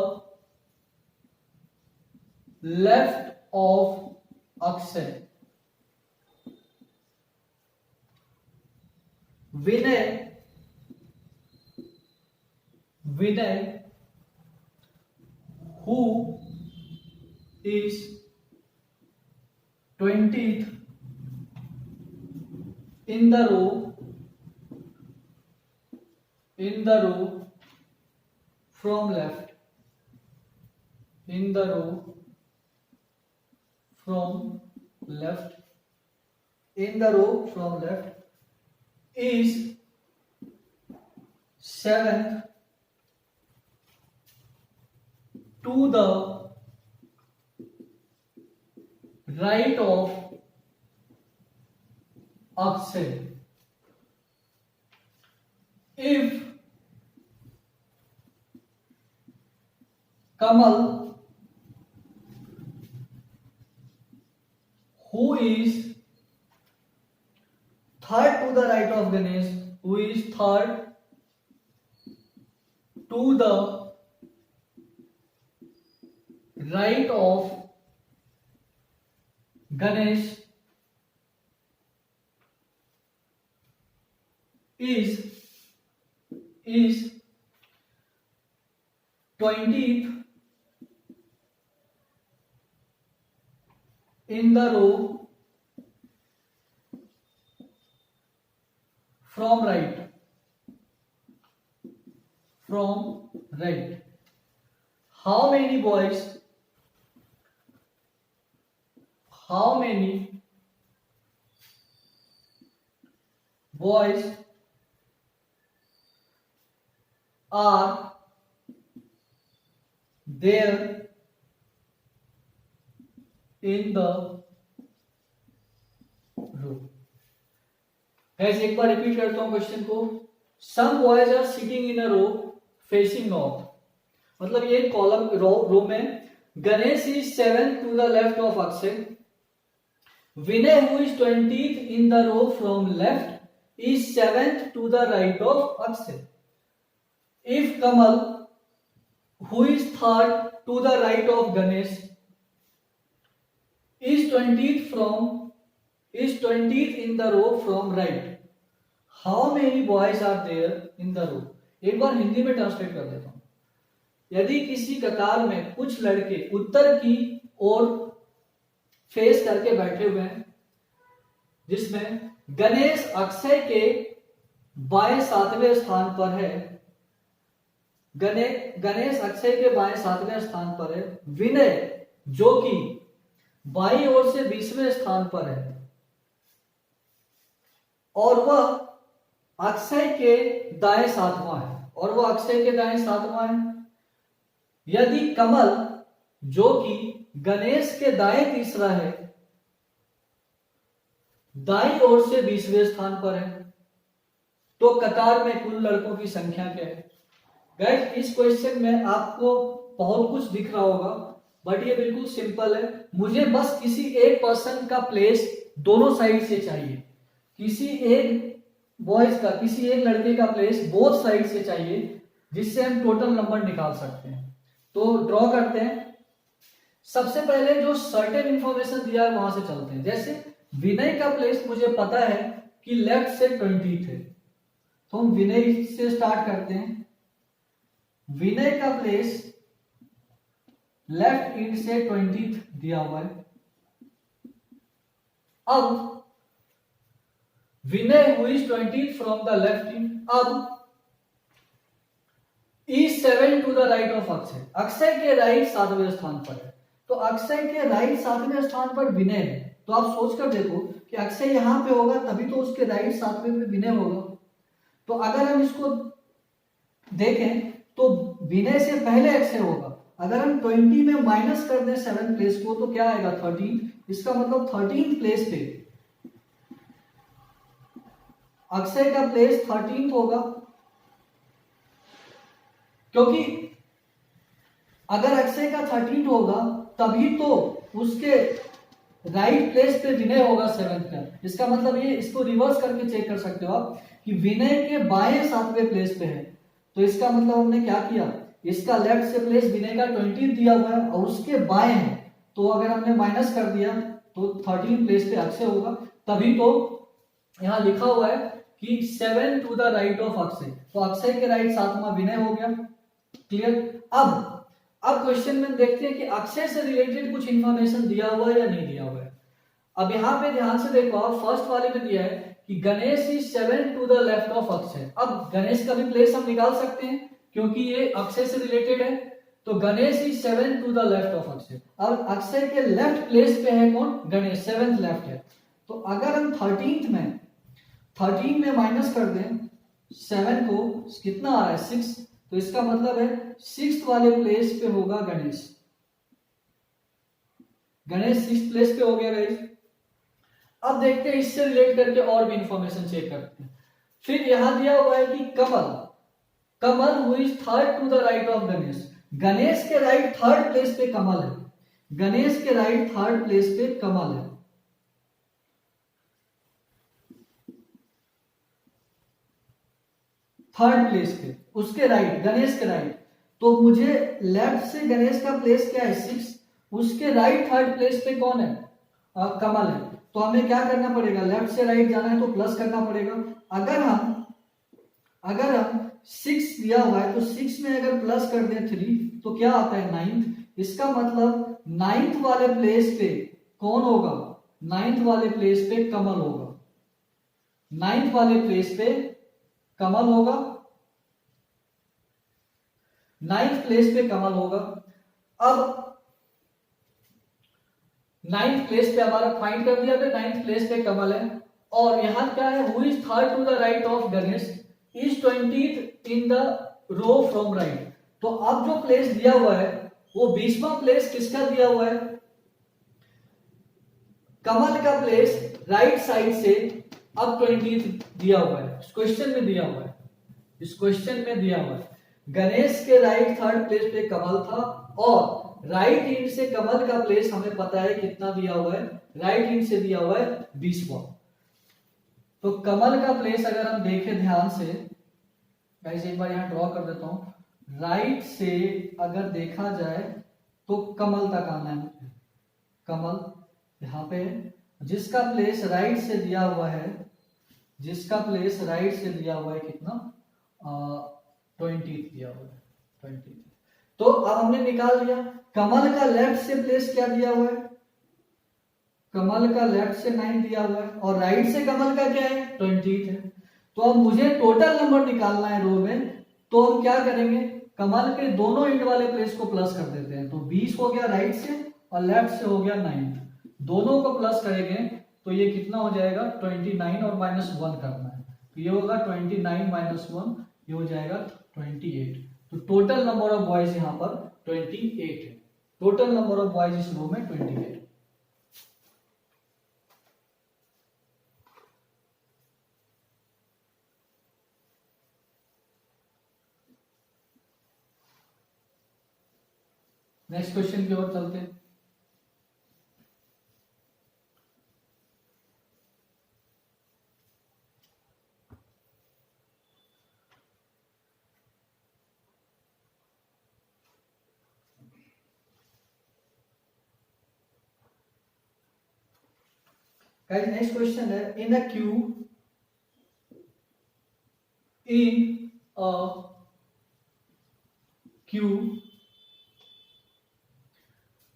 left of Akshay. Vinay who is 20th in the row from left, in the row from left, in the row from left is 7th to the right of Akshay. If Kamal, who is third to the right of Ganesh is 20th in the row from right. How many boys are there in the row? Guys, एक बार repeat करता हूं question को. Some boys are sitting in a row facing north. मतलब ये column row में Ganesh is 7th to the left of Akshay. Vinay who is 20th in the row from left is 7th to the right of Akshay. If Kamal, who is third to the right of Ganesh, is 20th in the row from right, how many boys are there in the row? एक बार हिंदी में translate कर देता हूं. यदि किसी कतार में कुछ लड़के उत्तर की ओर फेस करके बैठे हुए हैं, जिसमें गणेश अक्षय के बाएं 7वें स्थान पर है, गणेश अक्षय के बाएं 7वें स्थान पर है, विनय जो कि बाईं ओर से 20वें स्थान पर है, और वह अक्षय के दाएं 7वां है. यदि कमल जो कि गणेश के दाएं 3रा है, दाईं ओर से 20वें स्थान पर है, तो कतार में कुल लड़कों की संख्या क्या है? गाइस, इस क्वेश्चन में आपको बहुत कुछ दिख रहा होगा, बट ये बिल्कुल सिंपल है. मुझे बस किसी एक पर्सन का प्लेस दोनों साइड से चाहिए. किसी एक लड़के का प्लेस बोथ साइड से चाहिए, जिससे हम टोटल नंबर निकाल सकते हैं. तो ड्रॉ करते हैं. सबसे पहले जो सर्टेन इंफॉर्मेशन दिया है वहां से चलते हैं. जैसे विनय का प्लेस मुझे पता है कि लेफ्ट से 20th है, तो हम विनय से स्टार्ट करते हैं. विनय का प्लेस लेफ्ट इंड से 20th दिया हुआ है. अब Vinay who is 20th from the left end, अब is 7 to the right of Akshay. Akshay के राइट 7वें स्थान पर है, तो अक्षय के राइट 7वें स्थान पर विनय है. तो आप सोच कर देखो कि अक्षय यहां पे होगा, तभी तो उसके राइट 7वें पे विनय होगा. तो अगर हम इसको देखें तो विनय से पहले अक्षय होगा. अगर हम 20 में माइनस कर दें 7th प्लेस को, तो क्या आएगा? 13. इसका मतलब 13th प्लेस पे अक्षय का प्लेस 13th होगा, क्योंकि अगर अक्षय का 13th होगा तभी तो उसके राइट प्लेस पे विनय होगा 7th का. इसका मतलब ये, इसको रिवर्स करके चेक कर सकते हो आप कि विनय के बाएं 7वें प्लेस पे है. तो इसका मतलब हमने क्या किया, इसका लेफ्ट से प्लेस विनय का 20 दिया हुआ है और उसके बाएं है, तो अगर हमने माइनस कर दिया तो 13 प्लेस पे अक्षय होगा. तभी तो यहां लिखा हुआ है कि 7 to the right of Akshay, तो अक्षय के राइट 7वां विनय हो गया. क्लियर. अब क्वेश्चन में देखते हैं कि अक्षय से रिलेटेड कुछ इंफॉर्मेशन दिया हुआ है या नहीं दिया हुआ है. अब यहाँ पे ध्यान से देखो, आप फर्स्ट वाले में दिया है कि Ganesh is 7 to the left of Akshay. अब गणेश का भी प्लेस हम निकाल सकते हैं क्योंकि ये अक्षय से रिलेटेड है. तो Ganesh is 7 to the left of Akshay. अब अक्षय के लेफ्ट प्लेस पे है कौन? गणेश. 7th लेफ्ट है. तो अगर हम 13 में माइनस कर दें 7 को, कितना आ रहा है? 6. तो इसका मतलब है 6th वाले प्लेस पे होगा गणेश. 6th प्लेस पे हो गया गाइस. अब देखते हैं इससे रिलेट करके और भी इंफॉर्मेशन चेक करते हैं. फिर यहां दिया हुआ है कि Kamal who is 3rd to the right of Ganesh. Ganesh के राइट 3rd प्लेस पे कमल है. गणेश के राइट 3rd प्लेस पे कमल है. थर्ड प्लेस पे, उसके राइट, गणेश के राइट। तो मुझे लेफ्ट से गणेश का प्लेस क्या है 6, उसके राइट थर्ड प्लेस पे कौन है, कमल है। तो हमें क्या करना पड़ेगा, लेफ्ट से राइट जाना है तो प्लस करना पड़ेगा। अगर हम 6 दिया हुआ है तो 6 में अगर प्लस कर दें 3 तो क्या आता है 9th। इसका मतलब 9th वाले प्लेस पे कौन होगा, 9th वाले प्लेस पे कमल होगा, 9th वाले प्लेस पे कमल होगा, 9th प्लेस पे कमल होगा। अब 9th प्लेस पे हमारा फाइंड कर दिया तो 9th प्लेस पे कमल है। और यहां क्या है, who is third to the right of Ganesh is 20th in the row from right. तो अब जो प्लेस दिया हुआ है वो 20वां प्लेस किसका दिया हुआ है, कमल का प्लेस राइट साइड से अब 20th दिया हुआ है, इस क्वेश्चन में दिया हुआ है, इस क्वेश्चन में दिया हुआ है। गणेश के राइट थर्ड प्लेस पे कमल था और राइट एंड से कमल का प्लेस हमें पता है कितना दिया हुआ है, राइट एंड से दिया हुआ है 20वां। तो कमल का प्लेस अगर हम देखें ध्यान से, गाइस एक बार यहां ड्रॉ कर देता हूं, राइट से अगर देखा जाए तो कमल तक आना है मुझे, कमल यहां पे जिसका प्लेस राइट से दिया हुआ है, जिसका प्लेस राइट से दिया हुआ है कितना 20th दिया हुआ है 20th। तो अब हमने निकाल लिया कमल का लेफ्ट से प्लेस क्या दिया हुआ है, कमल का लेफ्ट से 9 दिया हुआ है और राइट से कमल का क्या है 20th है। तो अब मुझे टोटल नंबर निकालना है रो में, तो हम क्या करेंगे, कमल के दोनों एंड वाले प्लेस को प्लस कर देते हैं। तो 20 हो गया राइट से और लेफ्ट से हो गया 9, दोनों को प्लस करेंगे तो ये कितना हो जाएगा 29 और -1 करना है, तो ये होगा 29 - 1, ये हो जाएगा 28। तो टोटल नंबर ऑफ बॉयज यहां पर 28 है, टोटल नंबर ऑफ बॉयज इस रो में 28। नेक्स्ट क्वेश्चन की ओर चलते हैं। गाइस नेक्स्ट क्वेश्चन है, in a queue, in a queue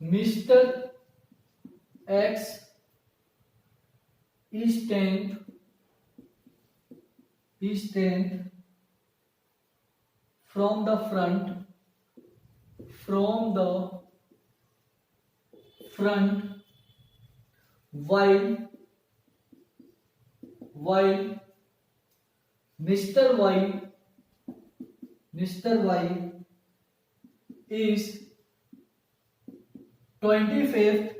mister X is 10th from the front, while Mr. Y is 25th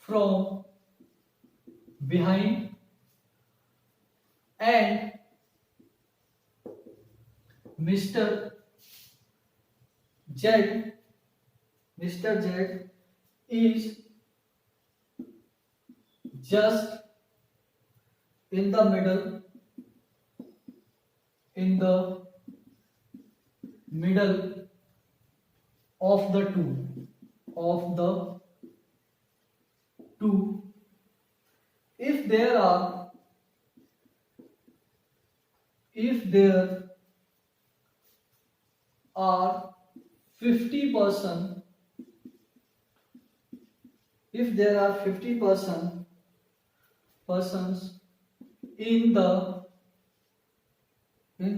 from behind, and Mr. Z is just in the middle of the two if there are 50 persons in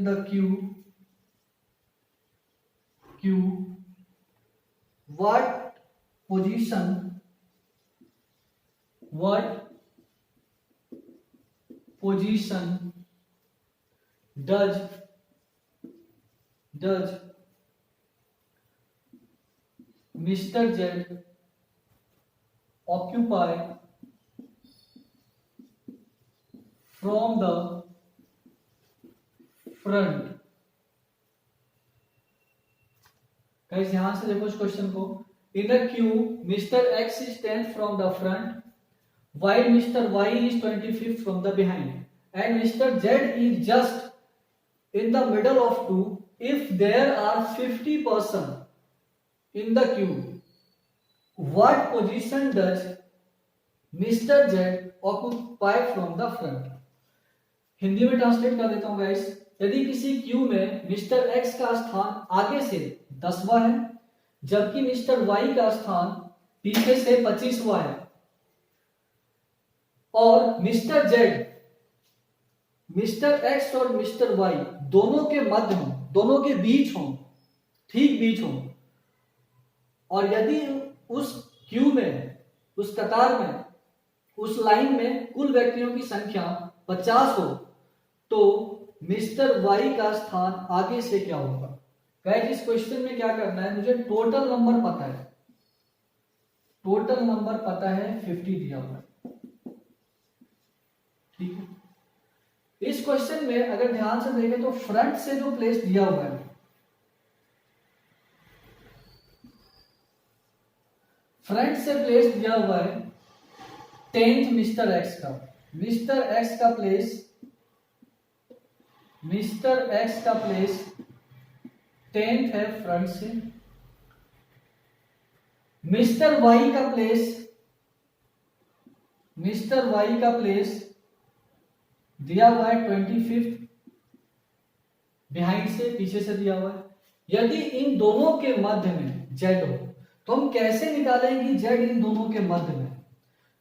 the queue, what position does Mr. Z occupy from the front? Guys यहां से देखो इस question को, in a queue mister X is 10th from the front while Mr. Y is 25th from the behind and Mr. Z is just in the middle of 2, if there are 50 persons in the queue, what position does Mr. Z occupy from the front? Hindi में translate कर देता हूं guys. यदि किसी Q में mister x का स्थान आगे से 10वां है, जबकि मिस्टर वाई का स्थान पीछे से 25वां है, और मिस्टर जेड, मिस्टर एक्स और मिस्टर वाई दोनों के मध्य हो, दोनों के बीच हो, ठीक बीच हो, और यदि उस क्यू में, उस कतार में, उस लाइन में कुल व्यक्तियों की संख्या 50 हो, तो मिस्टर वाई का स्थान आगे से क्या होगा? गाइस इस क्वेश्चन में क्या करना है, मुझे टोटल नंबर पता है, टोटल नंबर पता है 50 दिया हुआ है, ठीक है। इस क्वेश्चन में अगर ध्यान से देखें तो फ्रंट से जो प्लेस दिया हुआ है, फ्रंट से प्लेस दिया हुआ है 10th मिस्टर एक्स का, मिस्टर एक्स का प्लेस, मिस्टर एक्स का प्लेस 10th है फ्रंट से। मिस्टर वाई का प्लेस, मिस्टर वाई का प्लेस दिया हुआ है 25th, बिहाइंड से, पीछे से दिया हुआ है। यदि इन दोनों के मध्य में जेड हो तो हम कैसे निकालेंगे जेड इन दोनों के मध्य में?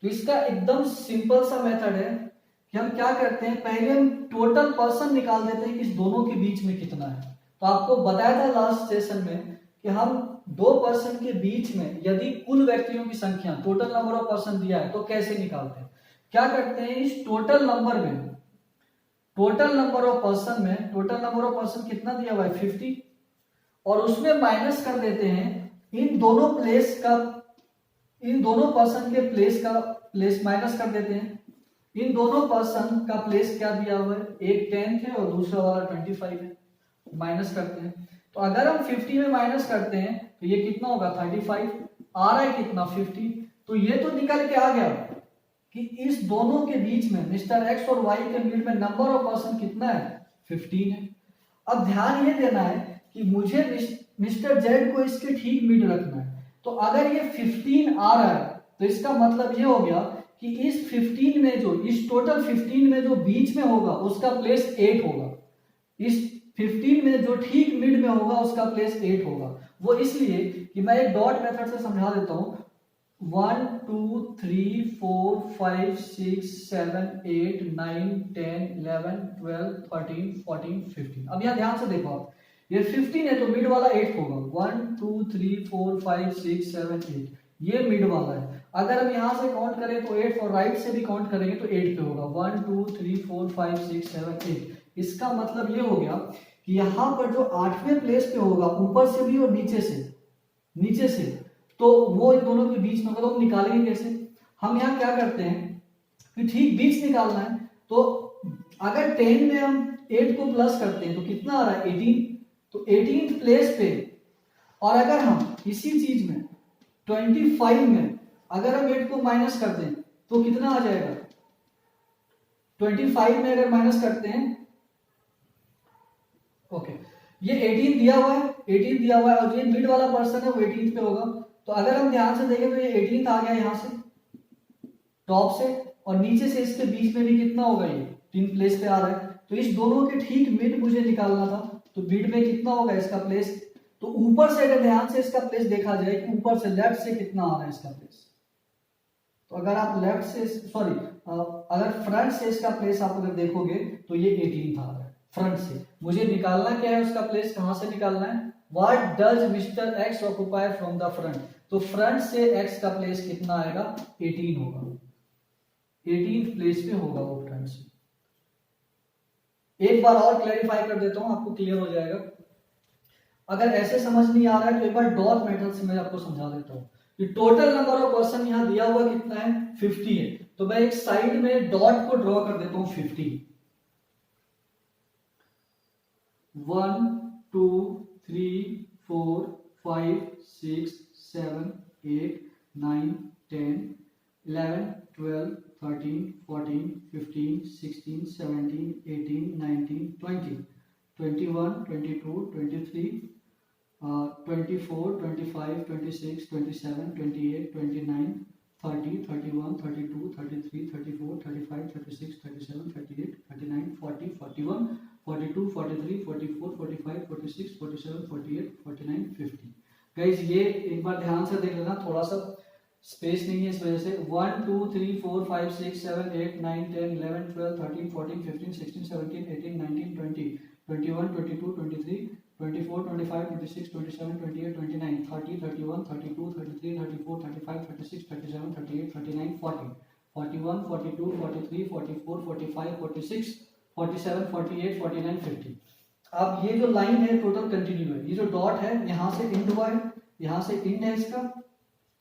तो इसका एकदम सिंपल सा मेथड है कि हम क्या करते हैं, पहले हम टोटल पर्सन निकाल देते हैं कि इस दोनों के बीच में कितना है। तो आपको बताया था लास्ट सेशन में कि हम दो पर्सन के बीच में यदि कुल व्यक्तियों की संख्या, टोटल नंबर ऑफ पर्सन दिया है, तो कैसे निकालते हैं? क्या करते हैं, इस टोटल नंबर में, टोटल नंबर ऑफ पर्सन में, टोटल नंबर ऑफ पर्सन कितना दिया हुआ है 50, और उसमें माइनस कर देते हैं इन दोनों प्लेस का, इन दोनों पर्सन के प्लेस का प्लेस माइनस कर देते हैं। इन दोनों पर्सन का प्लेस क्या दिया हुआ है, एक 10th है और दूसरा वाला 25 है, माइनस करते हैं। तो अगर हम 50 में माइनस करते हैं तो ये कितना होगा 35, आ रहा है कितना 50। तो ये तो निकल के आ गया कि इस दोनों के बीच में, मिस्टर एक्स और वाई के मिड में नंबर ऑफ पर्सन कितना है 15 है। अब ध्यान ये देना है कि मुझे मिस्टर जेड को इसके ठीक मिड रखना है। तो अगर ये 15 आ रहा है तो इसका मतलब ये हो गया कि इस 15 में जो, इस टोटल 15 में जो बीच में होगा उसका प्लेस 8 होगा, इस 15 में जो ठीक मिड में होगा उसका प्लेस 8 होगा। वो इसलिए कि मैं एक डॉट मेथड से समझा देता हूं, 1 2 3 4 5 6 7 8 9 10 11 12 13 14 15। अब यहां ध्यान से देखो आप, ये 15 है तो मिड वाला 8 होगा, 1 2 3 4 5 6 7 8, ये मिड वाला है। अगर हम यहां से काउंट करें तो 8, और राइट से भी काउंट करेंगे तो 8 पे होगा, 1 2 3 4 5 6 7 8। इसका मतलब ये हो गया कि यहां पर जो 8वें प्लेस पे होगा, ऊपर से भी और नीचे से, नीचे से, तो वो इन दोनों के बीच में होगा। तो हम निकालेंगे कैसे? हम यहाँ क्या करते हैं कि ठीक बीच निकालना है। तो अगर 10 में हम 8 को प्लस करते हैं तो कितना आ रहा है 18, तो 18th प्लेस पे, और अगर हम इसी चीज में 25 में अगर हम 8 को माइनस कर दें तो कितना आ जाएगा, 25 में अगर माइनस करते हैं, ओके, ये 18 दिया हुआ है, 18 दिया हुआ है, और ये मिड वाला पर्सन है वो 18th पे होगा। तो अगर हम ध्यान से देखें तो ये 18th आ गया यहां से टॉप से, और नीचे से इसके बीच में भी कितना होगा, ये 3 प्लेस पे आ रहा है। तो इस दोनों के ठीक मिड मुझे निकालना था, तो मिड में कितना होगा इसका प्लेस। तो ऊपर से अगर ध्यान से इसका प्लेस देखा जाए कि ऊपर से लेफ्ट से कितना आ रहा है इसका प्लेस, तो अगर आप लेफ्ट से, सॉरी, अगर फ्रंट से इसका प्लेस आप अगर देखोगे तो ये 18th आ रहा है फ्रंट से। मुझे निकालना क्या है उसका प्लेस, कहां से निकालना है, what does mister x occupy from the front. तो फ्रंट से एक्स का प्लेस कितना आएगा 18 होगा, 18th प्लेस पे होगा वो फ्रंट से। एक बार और क्लैरिफाई कर देता हूं, आपको क्लियर हो जाएगा। अगर ऐसे समझ नहीं आ रहा है तो एक बार डॉट मेथड से मैं आपको समझा देता हूं कि टोटल नंबर ऑफ पर्सन यहां दिया हुआ कितना है 50 है। तो मैं एक साइड में डॉट को ड्रॉ कर देता हूं 50, 1 2 3 4 5 6 7 8 9 10 11 12 13, 14, 15, 16, 17, 18, 19, 20, 21, 22, 23, 24, 25, 26, 27, 28, 29, 30, 31, 32, 33, 34, 35, 36, 37, 38, 39, 40, 41, 42, 43, 44, 45, 46, 47, 48, 49, 50। गाइस ये एक बार ध्यान से देख लेना, थोड़ा सा स्पेस नहीं है इस वजह से। 1 2 3 4 5 6 7 8 9 10 11 12 13 14 15 16 17 18 19 20 21 22 23 24 25 26 27 28 29 30 31 32 33 34 35 36 37 38 39 40 41 42 43 44 45 46 47 48 49 50। अब ये जो लाइन है टोटल कंटिन्यू है, ये जो डॉट है यहाँ से इंड हुआ है, यहाँ से इंड है इसका,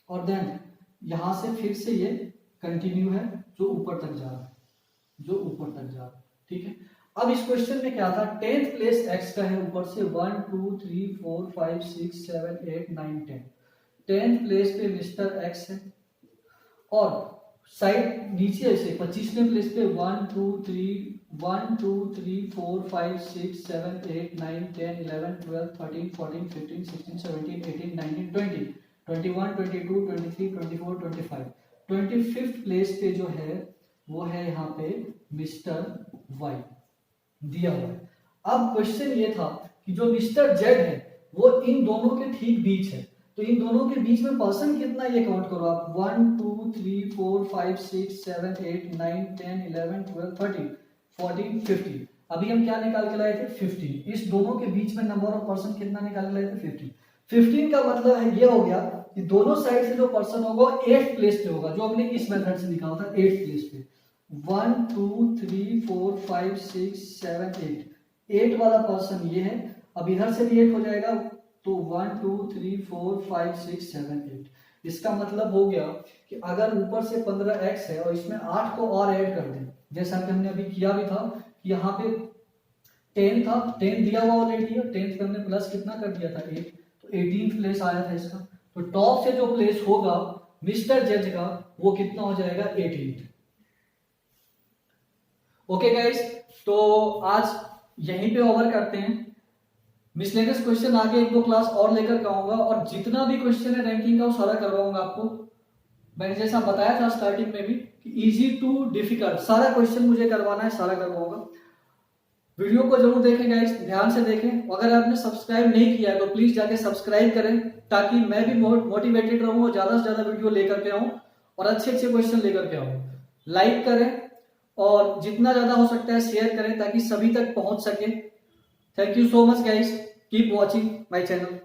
और देन यहां से फिर से ये कंटिन्यू है जो ऊपर तक जा रहा है, जो ऊपर तक जा रहा है। ठीक है, अब इस क्वेश्चन में क्या था, 10th प्लेस x का है, ऊपर से 1 2 3 4 5 6 7 8 9 10, 10th प्लेस पे मिस्टर x है, और साइड नीचे से 25वें प्लेस पे 1 2 3 4 5 6 7 8 9 10 11 12 13 14 15 16 17 18 19 20 21 22 23 24 25, 25th प्लेस पे जो है वो है यहाँ पे मिस्टर वाई दिया हुआ है। अब क्वेश्चन ये था कि जो मिस्टर जेड है वो इन दोनों के ठीक बीच है, तो इन दोनों के बीच में पर्सन कितना ये काउंट करो आप, 1 2 3 4 5 6 7 8 9 10 11 12 13 14 15। अभी हम क्या निकाल के लाए थे, 15। इस दोनों के बीच में नंबर ऑफ पर्सन कितना निकाल के लाए थे, 15। 15 का मतलब है ये हो गया कि दोनों साइड से जो पर्सन होगा 8th प्लेस पे होगा, जो हमने इस मेथड से निकाला था 8th प्लेस पे। 1 2 3 4 5 6 7 8, 8 वाला पर्सन ये है। अब इधर से भी 8 हो जाएगा, तो 1 2 3 4 5 6 7 8। इसका मतलब हो गया कि अगर ऊपर से 15x है और इसमें 8 को और ऐड कर दें, जैसा कि हमने अभी किया भी था कि यहाँ पे 10 था, 10 दिया हुआ ऑलरेडी है, 10 पे हमने प्लस कितना कर दिया था 8, तो 18th प्लेस आया था इसका। तो टॉप से जो प्लेस होगा मिस्टर जज का वो कितना हो जाएगा, 18th। ओके गाइस, तो आज यहीं पे ओवर करते हैं। मिसलेनियस क्वेश्चन आगे 1-2 क्लास और लेकर के आऊंगा, और जितना भी क्वेश्चन है रैंकिंग का वो सारा करवाऊंगा आपको। मैंने जैसा बताया था स्टार्टिंग में भी कि इजी टू डिफिकल्ट सारा क्वेश्चन मुझे करवाना है, सारा करवाऊंगा। वीडियो को जरूर देखें गाइस, ध्यान से देखें। अगर आपने सब्सक्राइब नहीं किया है तो प्लीज जाके सब्सक्राइब करें, ताकि मैं भी मोटिवेटेड रहूं और ज्यादा से ज्यादा वीडियो लेकर के आऊं और अच्छे अच्छे क्वेश्चन लेकर के आऊं। लाइक करें और जितना ज्यादा हो सकता है शेयर करें, ताकि सभी तक पहुंच सके। Thank you so much guys, keep watching my channel.